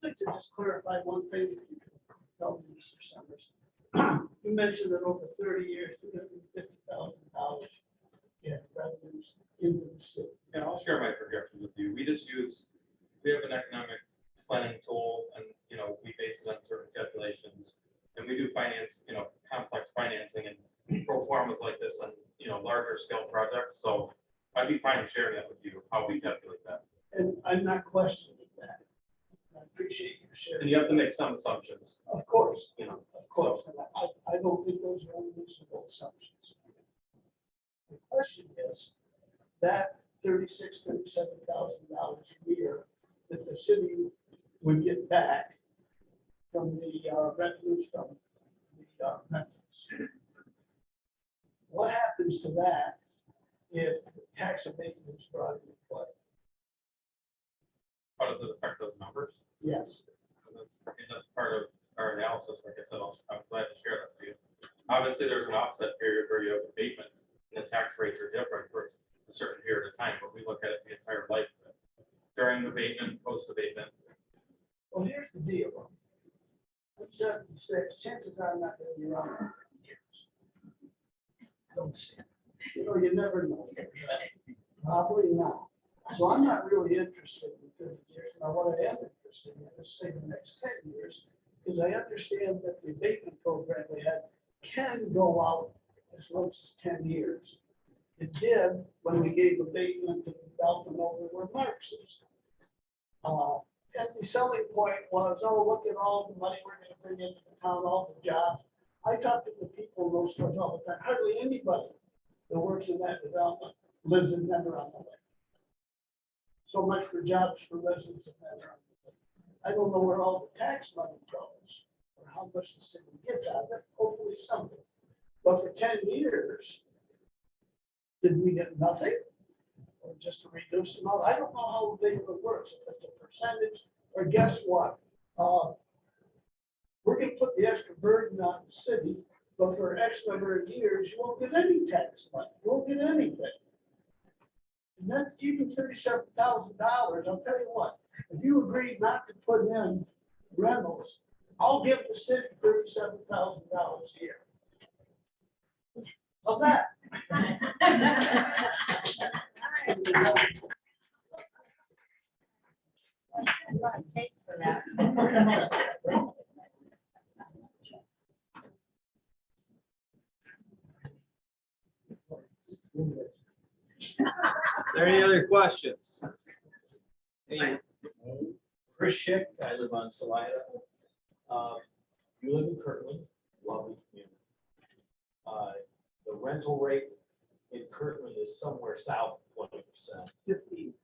like to just clarify one thing, if you can help me, Mr. Summers. You mentioned that over 30 years, $350,000 in revenues into the city.
Yeah, I'll share my projections with you. We have an economic planning tool and, you know, we base it on certain calculations. And we do finance, you know, complex financing and pro formas like this and, you know, larger scale projects. So I'd be fine sharing that with you, how we calculate that.
And I'm not questioning that. I appreciate you
And
sharing.
you have to make some assumptions,
Of course,
you know.
of course. And I don't think those are unreasonable assumptions. The question is, that $37,000 a year that the city would get back from the revenues from the rentals. What happens to that if tax abatement is brought into play?
How does it affect those numbers?
Yes.
And that's part of our analysis. Like I said, I'm glad to share that with you. Obviously, there's an offset period where you have abatement and the tax rates are different for a certain period of time, but we look at it the entire life of it. During abatement, post abatement.
Well, here's the deal. I'm 76, chances are I'm not going to be around for years. Don't see it. You know, you never know. Probably not. So I'm not really interested in 30 years. Now, what I am interested in is say the next 10 years, because I understand that the abatement program we had can go out as long as 10 years. It did when we gave abatement to the Belton over where Marx is. And the selling point was, oh, look at all the money we're gonna bring into the town, all the jobs. I talk to the people in those stores all the time. Hardly anybody that works in that development lives in Denver on the Lake. So much for jobs for residents of Denver on the Lake. I don't know where all the tax money goes or how much the city gets out of it, hopefully something. But for 10 years, did we get nothing? Or just a reduced amount? I don't know how big it works, if it's a percentage, or guess what? We're gonna put the extra burden on the city, but for X number of years, you won't get any tax money, you won't get anything. And that's even $37,000, I'll tell you what, if you agree not to put in rentals, I'll give the city $37,000 a year. Of that.
Take for that.
Are there any other questions? Any-
Chris Schick, I live on Salida. You live in Kirtland, lovely community. The rental rate in Kirtland is somewhere south of 20%.
15.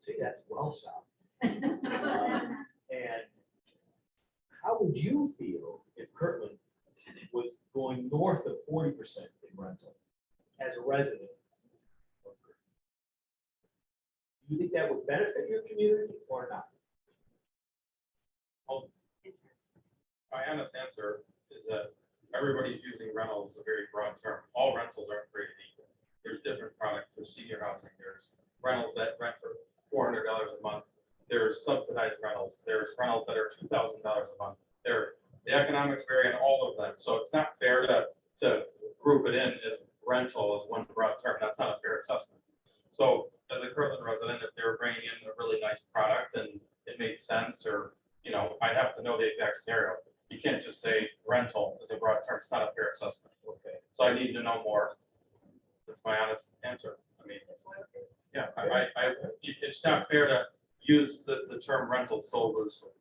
See, that's well south. And how would you feel if Kirtland was going north of 40% in rental as a resident? Do you think that would benefit your community or not?
My honest answer is that everybody's using rentals, a very broad term. All rentals aren't created equal. There's different products. There's senior housing. There's rentals that rent for $400 a month. There's subsidized rentals. There's rentals that are $2,000 a month. The economics vary on all of them. So it's not fair to group it in as rental as one broad term. That's not a fair assessment. So as a Kirtland resident, if they were bringing in a really nice product and it made sense, or, you know, I'd have to know the exact scenario. You can't just say rental as a broad term. It's not a fair assessment. Okay. So I need to know more. That's my honest answer. I mean, yeah, it's not fair to use the term rental so loosely.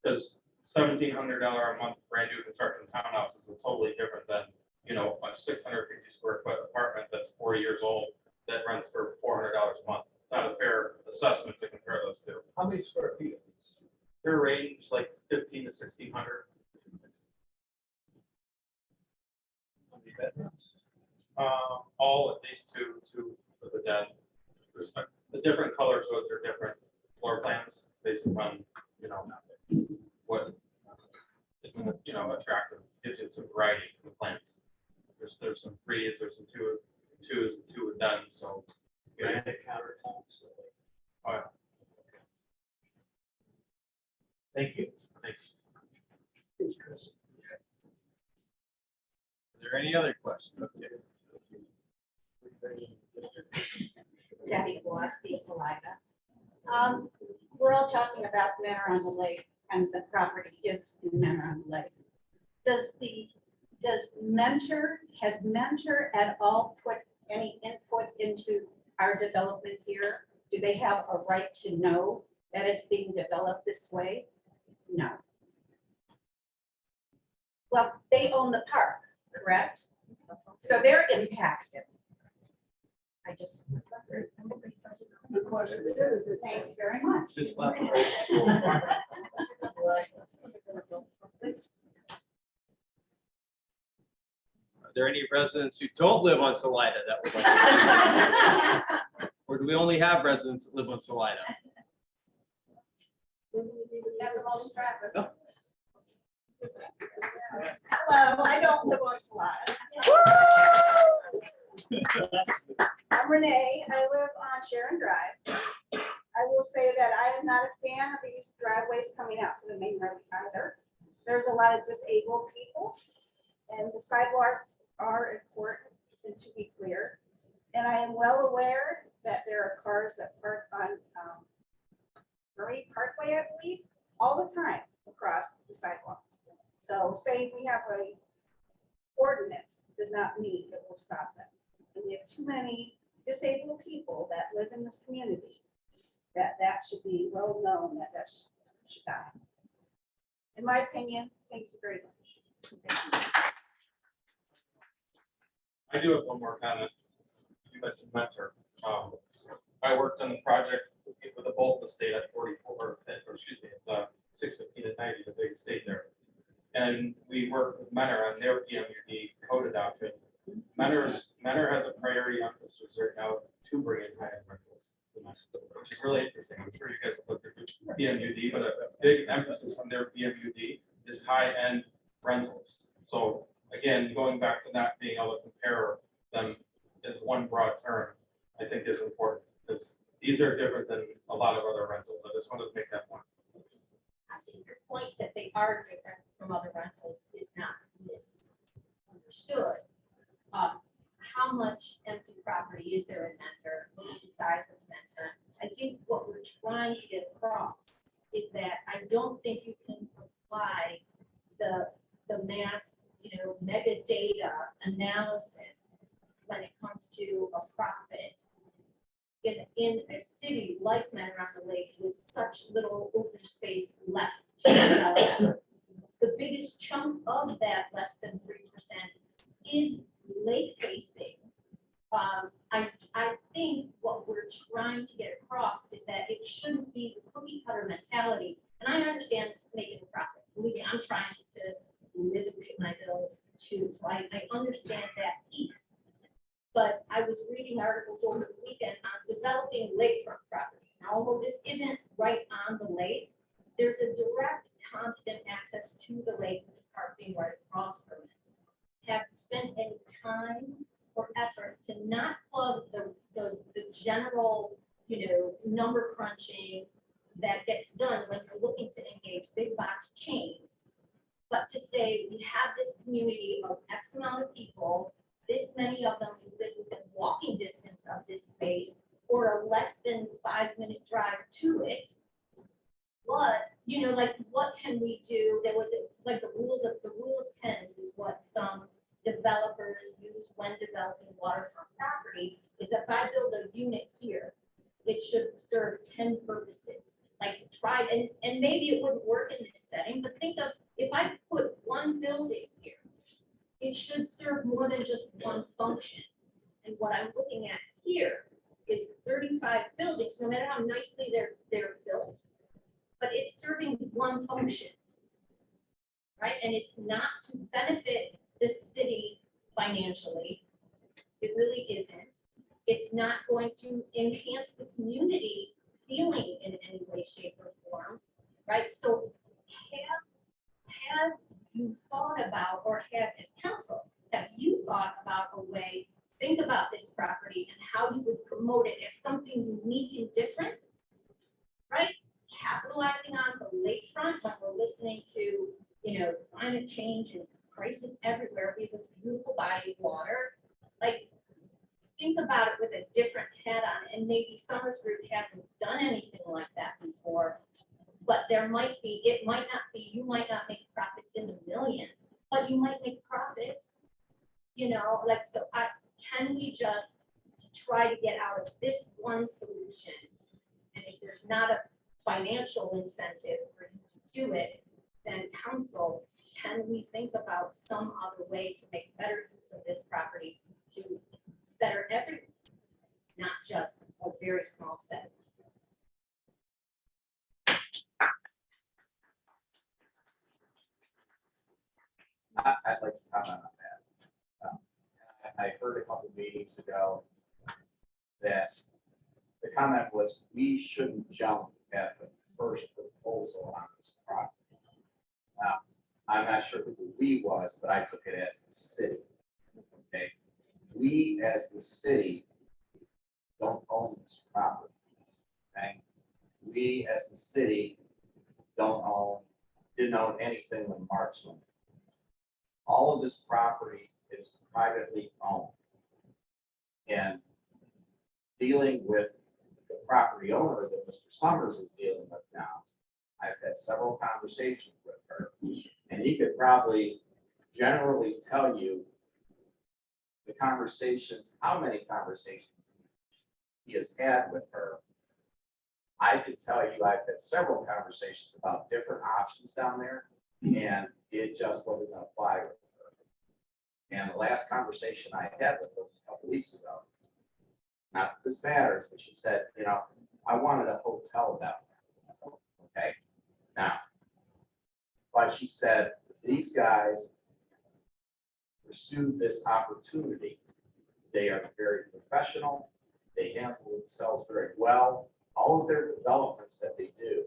Because $1,700 a month brand new construction townhouse is totally different than, you know, a 650 square foot apartment that's 4 years old that rents for $400 a month. It's not a fair assessment to compare those two.
How many square feet?
Their range like 15 to 1,600.
How many bedrooms?
All at least two for the den. There's the different color codes are different floor plans based upon, you know, what is, you know, attractive, gives you some variety in the plans. There's some threes, there's some twos, and two with den, so.
Granite countertops.
Oh, yeah.
Thank you.
Thanks.
Thanks, Chris.
Are there any other questions? Okay.
Debbie Gillespie, Salida. We're all talking about Manor on the Lake, and the property is in Manor on the Lake. Has Mentor at all put any input into our development here? Do they have a right to know that it's being developed this way? No. Well, they own the park, correct? So they're impacted. I just.
Good question.
Thank you very much.
Just left.
Are there any residents who don't live on Salida that would like to? Or do we only have residents that live on Salida?
Got the most traffic.
No.
Hello, I don't live on Salida. I'm Renee. I live on Sharon Drive. I will say that I am not a fan of these driveways coming out to the main road either. There's a lot of disabled people, and the sidewalks are important, and to be clear. And I am well aware that there are cars that park on Murray Parkway, I believe, all the time across the sidewalks. So saying we have a ordinance does not mean that we'll stop them. And we have too many disabled people that live in this community, that should be well known, that should die. In my opinion, thank you very much.
I do have one more comment. You mentioned Mentor. I worked on the project with the Bolton estate at 44, or excuse me, at 615 and 90, the big estate there. And we worked with Mentor on their PMUD code adoption. Mentor has a priority emphasis right now to bring in high-end rentals, which is really interesting. I'm sure you guys have looked at PMUD, but a big emphasis on their PMUD is high-end rentals. So again, going back to not being able to compare them as one broad term, I think is important, because these are different than a lot of other rentals. I just wanted to make that point.
I think your point that they are different from other rentals is not misunderstood. How much empty property is there in Mentor? What is the size of Mentor? I think what we're trying to get across is that I don't think you can apply the mass, mega data analysis when it comes to a profit in a city like Mentor on the Lake with such little open space left to develop. The biggest chunk of that, less than 3%, is lake facing. I think what we're trying to get across is that it shouldn't be the cookie cutter mentality. And I understand making a profit. Believe me, I'm trying to live and pay my bills too. So I understand that piece. But I was reading articles over the weekend on developing lakefront properties. Now, although this isn't right on the lake, there's a direct, constant access to the lake, with the park being right across from it. Have you spent any time or effort to not plug the general, number crunching that gets done when you're looking to engage big box chains, but to say we have this community of X amount of people, this many of them who live within walking distance of this space or a less than 5-minute drive to it. What, what can we do? There was the rule of tens is what some developers use when developing waterfront property, is if I build a unit here, it should serve 10 purposes. And maybe it wouldn't work in this setting, but think of if I put one building here, it should serve more than just one function. And what I'm looking at here is 35 buildings, no matter how nicely they're built, but it's serving one function, right? And it's not to benefit the city financially. It really isn't. It's not going to enhance the community feeling in any way, shape, or form, right? So have you thought about, or as council, have you thought about a way, think about this property and how you would promote it as something unique and different, right? Capitalizing on the lakefront when we're listening to, climate change and crisis everywhere. We have a beautiful body of water. Think about it with a different head on it. And maybe Summers Group hasn't done anything like that before, but there might be, it might not be, you might not make profits in the millions, but you might make profits, can we just try to get out of this one solution? And if there's not a financial incentive for you to do it, then council, can we think about some other way to make better use of this property to better everything, not just a very small set?
I'd like to comment on that. I heard a couple meetings ago that the comment was, we shouldn't jump at the first proposal on this property. Now, I'm not sure who the we was, but I took it as the city. Okay, we as the city don't own this property. Okay, we as the city didn't own anything when Mark's owned. All of this property is privately owned. And dealing with the property owner that Mr. Summers is dealing with now, I've had several conversations with her, and he could probably generally tell you the conversations, how many conversations he has had with her. I could tell you I've had several conversations about different options down there, and it just wasn't gonna fly with her. And the last conversation I had with her was a couple weeks ago. Not that this matters, but she said, I wanted a hotel down there. Okay, now, but she said, these guys pursued this opportunity. They are very professional. They handle themselves very well. All of their developments that they do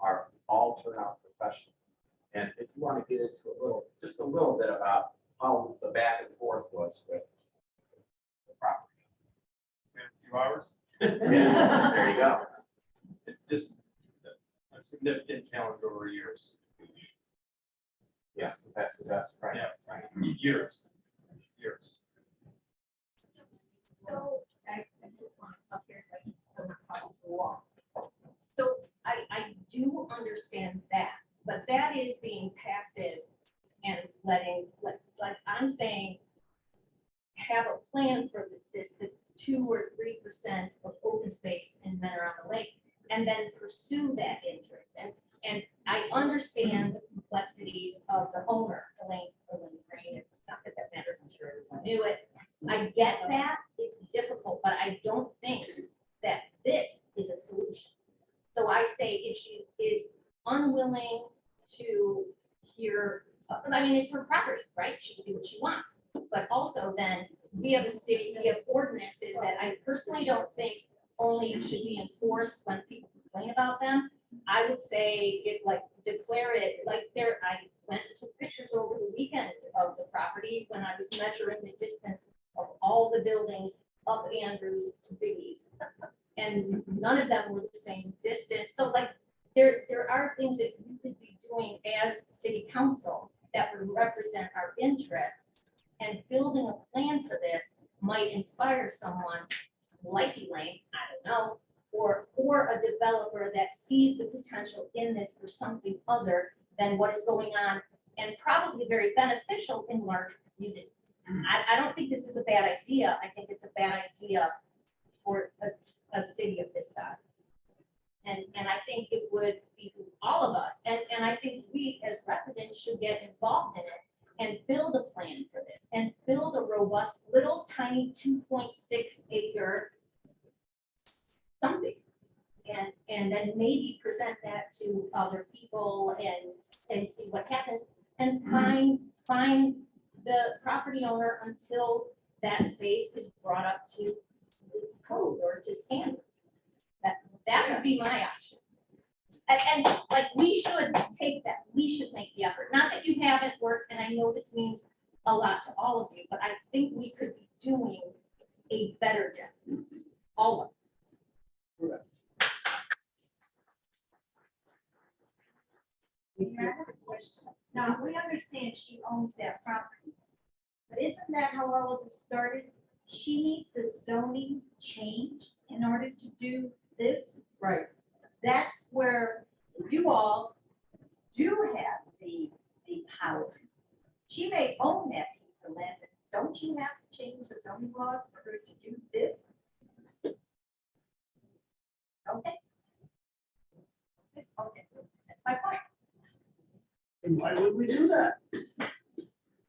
are all turn out professional. And if you want to get into just a little bit about how the back and forth was with the property.
A few hours.
Yeah, there you go.
It's just a significant challenge over years.
Yes, that's right.
Yeah, years.
So I just want to up here, so I'm not talking to the wall. So I do understand that, but that is being passive and like I'm saying, have a plan for this, the 2 or 3% of open space in Mentor on the Lake, and then pursue that interest. And I understand the complexities of the owner, Elaine Green, not that that matters, I'm sure everyone knew it. I I get that, it's difficult, but I don't think that this is a solution. So I say if she is unwilling to hear, I mean, it's her property, right? She can do what she wants. But also then, we have a city, we have ordinances that I personally don't think only should be enforced when people complain about them. I would say if like declare it like there, I went and took pictures over the weekend of the property when I was measuring the distance of all the buildings up Andrews to Biggie's. And none of them were the same distance. So like there are things that you could be doing as city council that would represent our interests. And building a plan for this might inspire someone like Elaine, I don't know, or a developer that sees the potential in this for something other than what is going on and probably very beneficial in large communities. I don't think this is a bad idea. I think it's a bad idea for a city of this size. And I think it would be all of us. And I think we as residents should get involved in it and build a plan for this and build a robust little tiny 2.6 acre something. And then maybe present that to other people and see what happens and find the property owner until that space is brought up to code or to standards. That would be my option. And like, we should take that, we should make the effort. Not that you haven't worked, and I know this means a lot to all of you, but I think we could be doing a better job. All of us.
Correct.
I have a question. Now, we understand she owns that property, but isn't that how all of this started? She needs the zoning change in order to do this.
Right.
That's where you all do have the power. She may own that piece of land, but don't you have to change the zoning laws for her to do this? Okay. Okay, that's my point.
And why would we do that?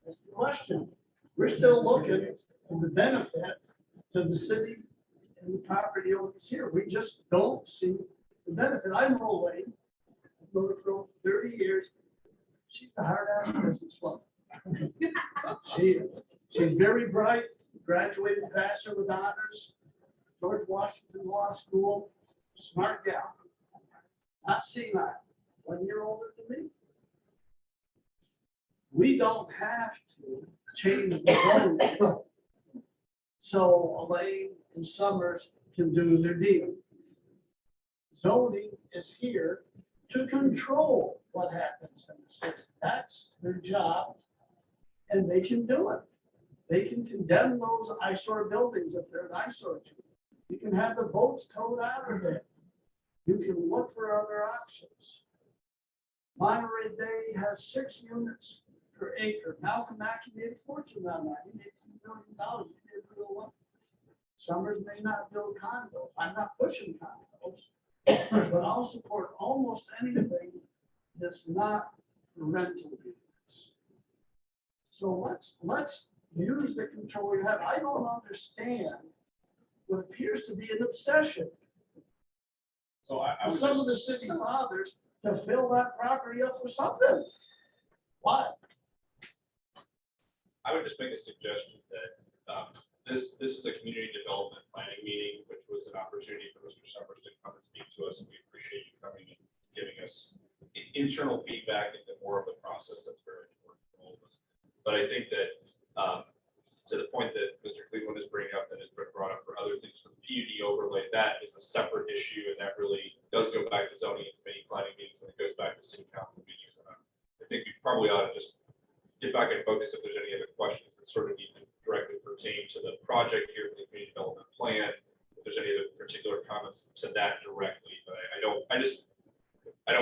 That's the question. We're still looking for the benefit to the city and the property owners here. We just don't see the benefit. I know Elaine. I've known her for 30 years. She's a hard ass businesswoman. She's very bright, graduated bachelor with honors, George Washington Law School, smart gal. Not senile, 1 year older than me. We don't have to change the zoning. So Elaine and Summers can do their deal. Zoning is here to control what happens in the city. That's their job. And they can do it. They can condemn those eyesore buildings if they're an eyesore to you. You can have the boats towed out of there. You can look for other options. Monterey Bay has 6 units per acre. Malcolm Mackey made a fortune on that. He made $2 million. He did real well. Summers may not build condos. I'm not pushing condos, but I'll support almost anything that's not rental units. So let's use the control we have. I don't understand what appears to be an obsession
So I
of
would
some
just,
of the city fathers to fill that property up with something. Why?
I would just make a suggestion that this is a community development planning meeting, which was an opportunity for Mr. Summers to come and speak to us, and we appreciate you coming and giving us internal feedback into more of the process. That's very important for all of us. But I think that to the point that Mr. Cleveland is bringing up, that has been brought up for other things, for the PUD overlay, that is a separate issue, and that really does go back to zoning and committee planning meetings, and it goes back to city council meetings. And I think we probably ought to just get back and focus if there's any other questions that sort of even directly pertain to the project here, the community development plan. If there's any other particular comments to that directly, but I don't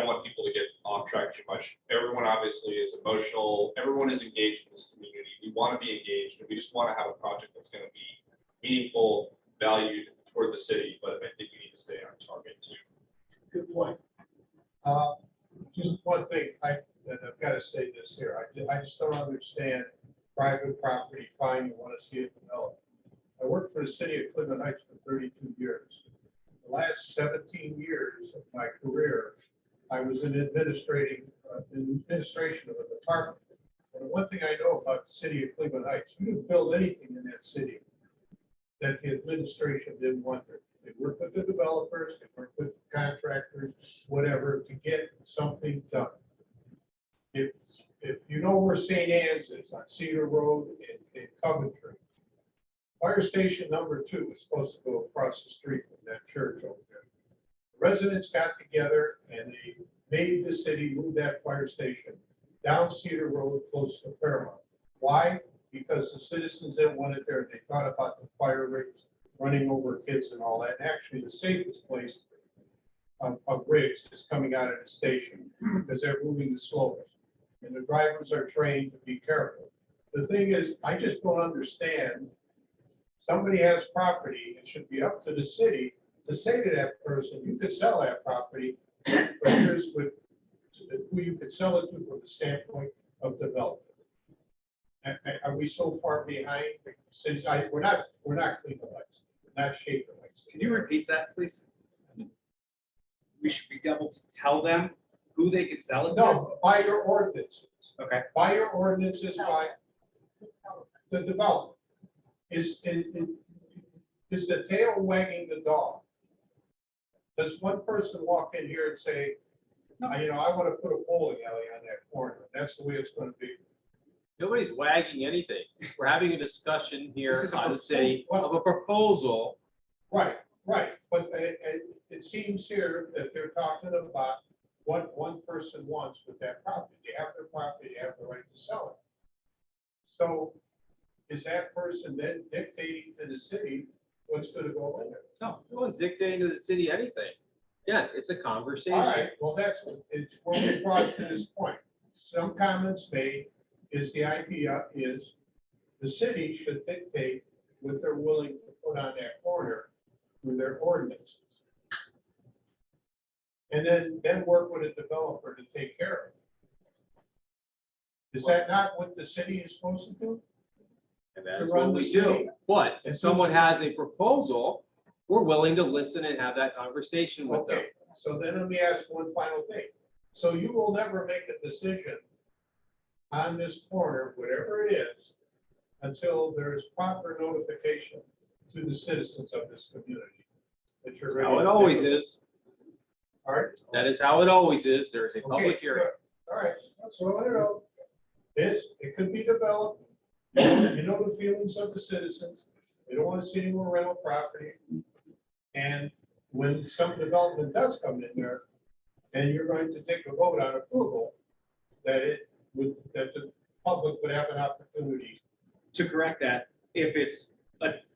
want people to get off track too much. Everyone obviously is emotional. Everyone is engaged in this community. We want to be engaged, and we just want to have a project that's going to be meaningful, valued toward the city. But I think we need to stay on target too.
Good point.
Just one thing, I've got to say this here, I just don't understand private property, fine, you want to see it developed. I worked for the city of Cleveland Heights for 32 years. The last 17 years of my career, I was in administration of a department. And the one thing I know about the city of Cleveland Heights, you can build anything in that city that the administration didn't want to. They worked with the developers, they worked with contractors, whatever, to get something done. If you know where St. Anne's is on Cedar Road in Coventry, fire station number 2 is supposed to go across the street from that church over there. Residents got together and they made the city move that fire station down Cedar Road close to Fairmont. Why? Because the citizens didn't want it there. They thought about the fire rates running over kids and all that. And actually, the safest place of rigs is coming out of the station because they're moving the slowest. And the drivers are trained to be careful. The thing is, I just don't understand. Somebody has property, it should be up to the city to say to that person, you could sell that property, but here's who you could sell it to from the standpoint of development. Are we so far behind? Since we're not Cleveland Heights, we're not Shaker Heights.
Can you repeat that, please? We should be able to tell them who they can sell it to?
No, by your ordinances.
Okay.
By your ordinances, by the development. Is the tail wagging the dog? Does one person walk in here and say, I want to put a bowling alley on that corner, that's the way it's going to be?
Nobody's wagging anything. We're having a discussion here
This is a
on the city of a proposal.
Right, but it seems here that they're talking about what one person wants with that property. They have their property, they have the right to sell it. So is that person then dictating to the city what's going to go in there?
No one's dictating to the city anything. Yeah, it's a
All
conversation.
right, well, it's where we brought to this point. Some comments made is the idea is the city should dictate what they're willing to put on that corner through their ordinances. And then work with a developer to take care of it. Is that not what the city is supposed to do?
And that's
To run
what
the
we do.
city.
But if
And
someone has a proposal, we're willing to listen and have that conversation with them.
Okay, so then let me ask one final thing. So you will never make a decision on this corner, whatever it is, until there's proper notification to the citizens of this community. That you're
That's
ready
how it
to
always
do it.
is.
All right.
That is how it always is. There is a
Okay,
public hearing.
good. All right, so I don't know. It could be developed. You know the feelings of the citizens. They don't want to see any more rental property. And when some development does come in there, and you're going to take a vote on approval, that the public would have an opportunity.
To correct that, if it's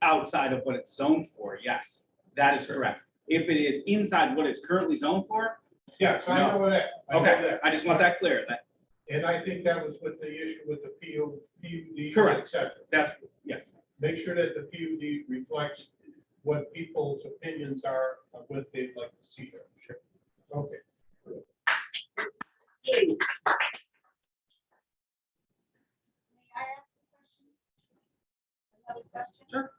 outside of what it's zoned for, yes, that is correct. If it is inside what it's currently zoned for,
Yes, I know that. I know
okay,
that.
I just want that clear,
And I think that was with the issue with the PUD.
Correct.
et cetera.
that's, yes.
Make sure that the PUD reflects what people's opinions are of what they'd like to see there. Sure. Okay.
May I ask a question? Another question?
Sure.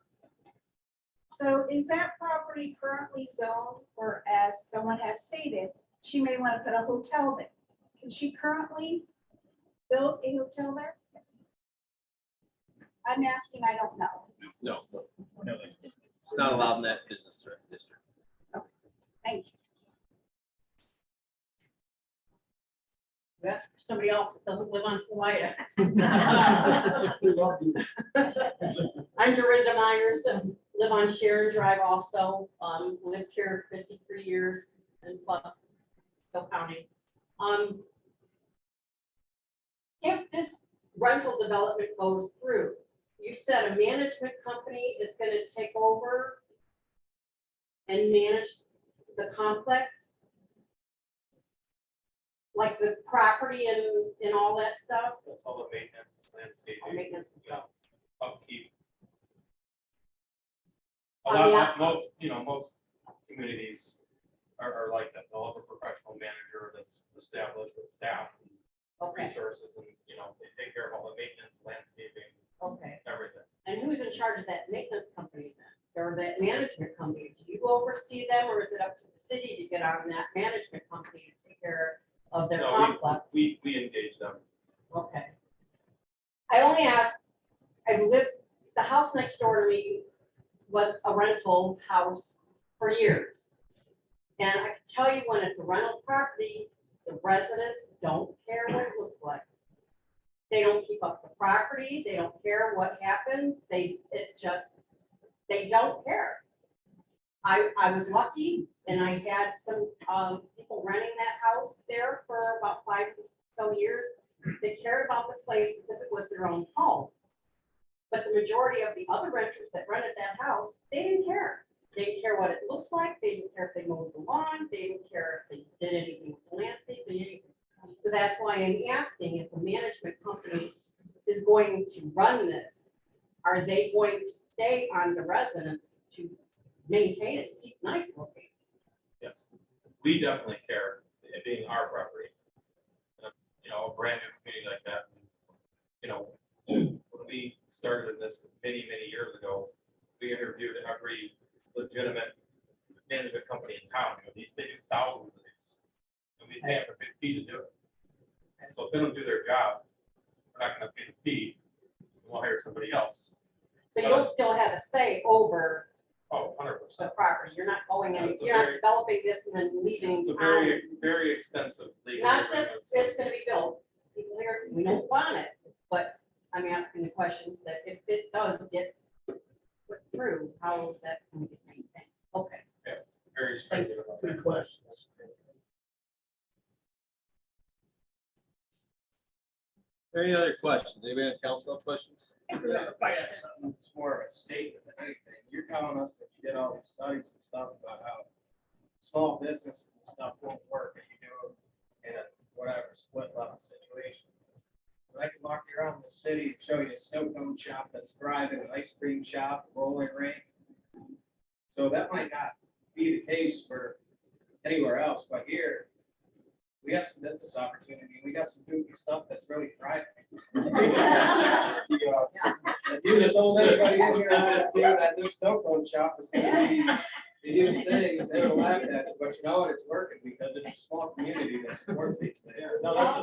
So is that property currently zoned, or as someone has stated, she may want to put a hotel there? Can she currently build a hotel there? Yes. I'm asking, I don't know.
No,
No,
it's not allowed in that business district.
Thank you.
That's for somebody else that doesn't live on Salida. I'm Dorinda Myers and live on Sharon Drive also. Lived here 53 years and plus still counting. If this rental development goes through, you said a management company is going to take over and manage the complex? Like the property and all that stuff?
That's all the maintenance, landscaping.
Or maintenance?
Upkeep.
On the
Most communities are like that. They'll have a professional manager that's established with staff and
Okay,
resources and, they take care of all the maintenance, landscaping,
Okay,
everything.
And who's in charge of that maintenance company then, or that management company? Do you oversee them, or is it up to the city to get on that management company to take care of their
No,
complex?
we engage them.
Okay. I only asked, I lived, the house next door to me was a rental house for years. And I can tell you when it's a rental property, the residents don't care what it looks like. They don't keep up the property, they don't care what happens, they don't care. I was lucky and I had some, people renting that house there for about 5 or so years. They cared about the place as if it was their own home. But the majority of the other renters that rented that house, they didn't care. They didn't care what it looked like, they didn't care if they mowed the lawn, they didn't care if they did anything with the landscape, anything. So that's why I'm asking if the management company is going to run this, are they going to stay on the residents to maintain it, keep it nice looking?
Yes, we definitely care, it being our property. You know, a brand new community like that. You know, when we started this many, many years ago, we interviewed every legitimate management company in town. You know, they do thousands of these. And we pay them a big fee to do it. So if they don't do their job, we're not gonna pay the fee, we'll hire somebody else.
So you'll still have a say over
Oh, 100%.
the property, you're not going in,
It's a
you're not
very-
developing this and then leaving.
It's a
on.
very, very extensive legal
Not that
agreement.
it's gonna be built, people here, we don't want it, but I'm asking the questions that if it does get put through, how is that gonna get maintained? Okay.
Very stringent about that.
Good questions.
Any other questions? Anybody on council have questions?
It's more of a statement than anything. You're telling us that you did all these studies and stuff about how small business and stuff won't work if you do them in a whatever split level situation. But I can walk you around the city and show you a snow cone shop that's thriving, an ice cream shop, rolling rink. So that might not be the case for anywhere else, but here, we have some business opportunity, we got some goofy stuff that's really thriving. You just told everybody in here that this snow cone shop is gonna be the huge thing, they will laugh at it, but you know what, it's working because it's a small community that supports these things.
No, that's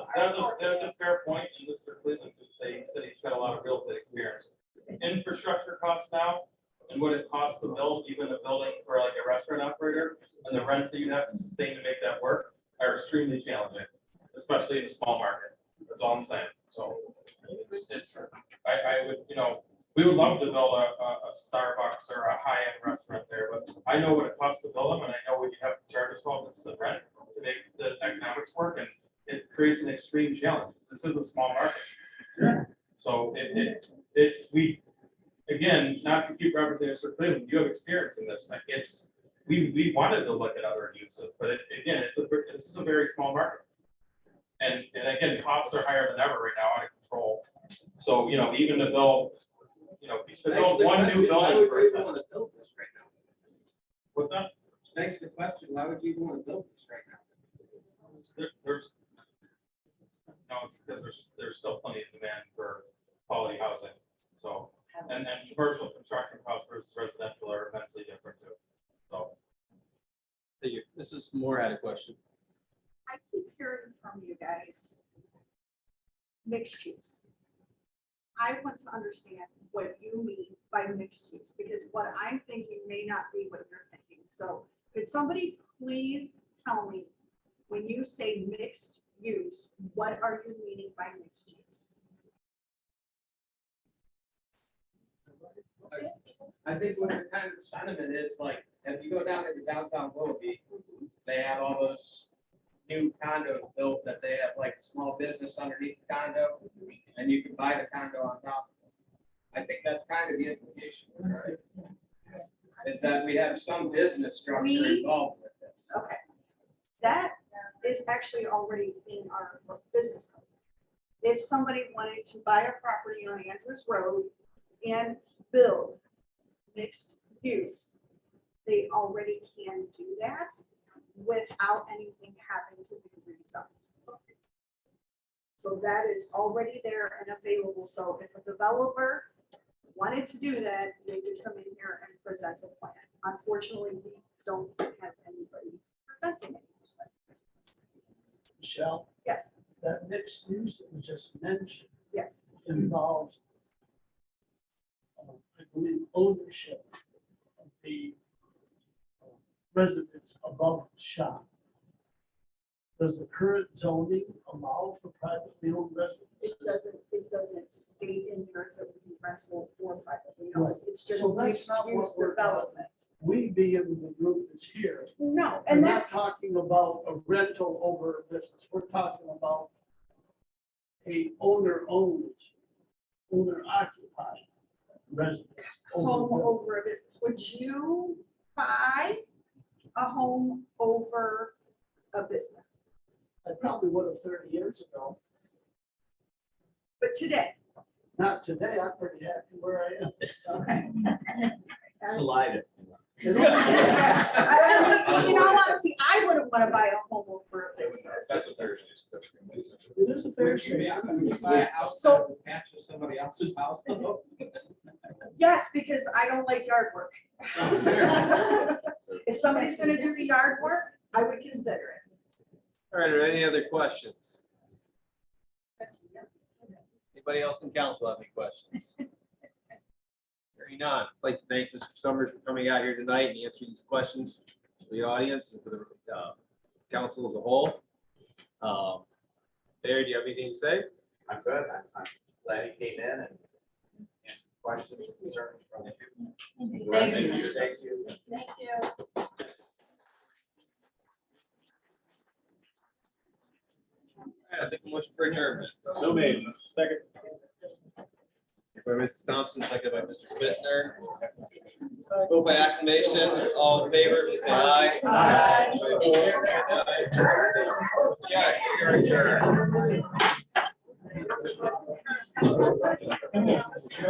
a fair point, and Mr. Cleveland could say, he said he's got a lot of real estate experience. Infrastructure costs now, and what it costs to build even a building for like a restaurant operator, and the rents that you'd have to sustain to make that work are extremely challenging, especially in a small market. That's all I'm saying. So I would, you know, we would love to build a Starbucks or a high-end restaurant there, but I know what it costs to build them, and I know what you have to charge as well, it's the rent to make the economics work, and it creates an extreme challenge. This is a small market. So we, again, not to keep referencing Mr. Cleveland, you have experience in this. Like we wanted to look at other uses, but again, this is a very small market. And again, costs are higher than ever right now, out of control. So, you know, even to build, you know, to build one new building. For example.
Want to build this right now?
What's that?
Begs the question, why would you want to build this right now?
There's no, it's because there's still plenty of demand for quality housing. So, and commercial construction costs versus residential are immensely different too. So.
Thank you. Mrs. Moore had a question.
I keep hearing from you guys, mixed use. I want to understand what you mean by mixed use, because what I'm thinking may not be what you're thinking. So could somebody please tell me, when you say mixed use, what are you meaning by mixed use?
I think what the kind of sentiment is, like, if you go down into downtown Willoughby, they have all those new condos built that they have like a small business underneath the condo, and you can buy the condo on top. I think that's kind of the implication, right? Is that we have some business structure involved with this.
Okay. That is actually already in our business code. If somebody wanted to buy a property on Andrews Road and build mixed use, they already can do that without anything having to be rezoned. So that is already there and available. So if a developer wanted to do that, they could come in here and present a plan. Unfortunately, we don't have anybody presenting it.
Michelle,
Yes,
that mixed use that was just mentioned
yes.
involves, I believe, ownership of the residents above the shop. Does the current zoning allow for privately owned residents?
It doesn't state in here that it would be rental or privately owned.
Right.
It's just
So that's
mixed
not what
use
we're
development.
We being the group that's here,
No,
we're
and
not
that's,
talking about a rental over a business. We're talking about a owner-owned, owner-occupied residence. over
home
a building.
over a business. Would you buy a home over a business?
I probably would have 30 years ago.
But today,
Not today. I'm pretty happy where I am.
okay.
Slide it.
You know?
In all honesty, I wouldn't want to buy a home over a business.
That's a fair use.
It is a fair
Would you be
share.
out to buy a house
So-
that matches somebody else's house?
Yes, because I don't like yard work. If somebody's gonna do the yard work, I would consider it.
All right, are there any other questions? Anybody else in council have any questions? Hearing none. I'd like to thank Mr. Summers for coming out here tonight and answering these questions for the audience and for the council as a whole. Barry, do you have anything to say?
I'm good. I'm glad he came in and answered questions and concerns from the
Thank you.
Thank you.
Thank you.
I think a motion for adjournment.
So made. Second.
By Mrs. Thompson, seconded by Mr. Bittner. Vote by acclamation. All in favor, please say aye.
Aye.
Anybody opposed, say nay. Okay, we are adjourned.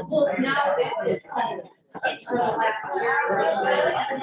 Well, now that it's home. For the last year.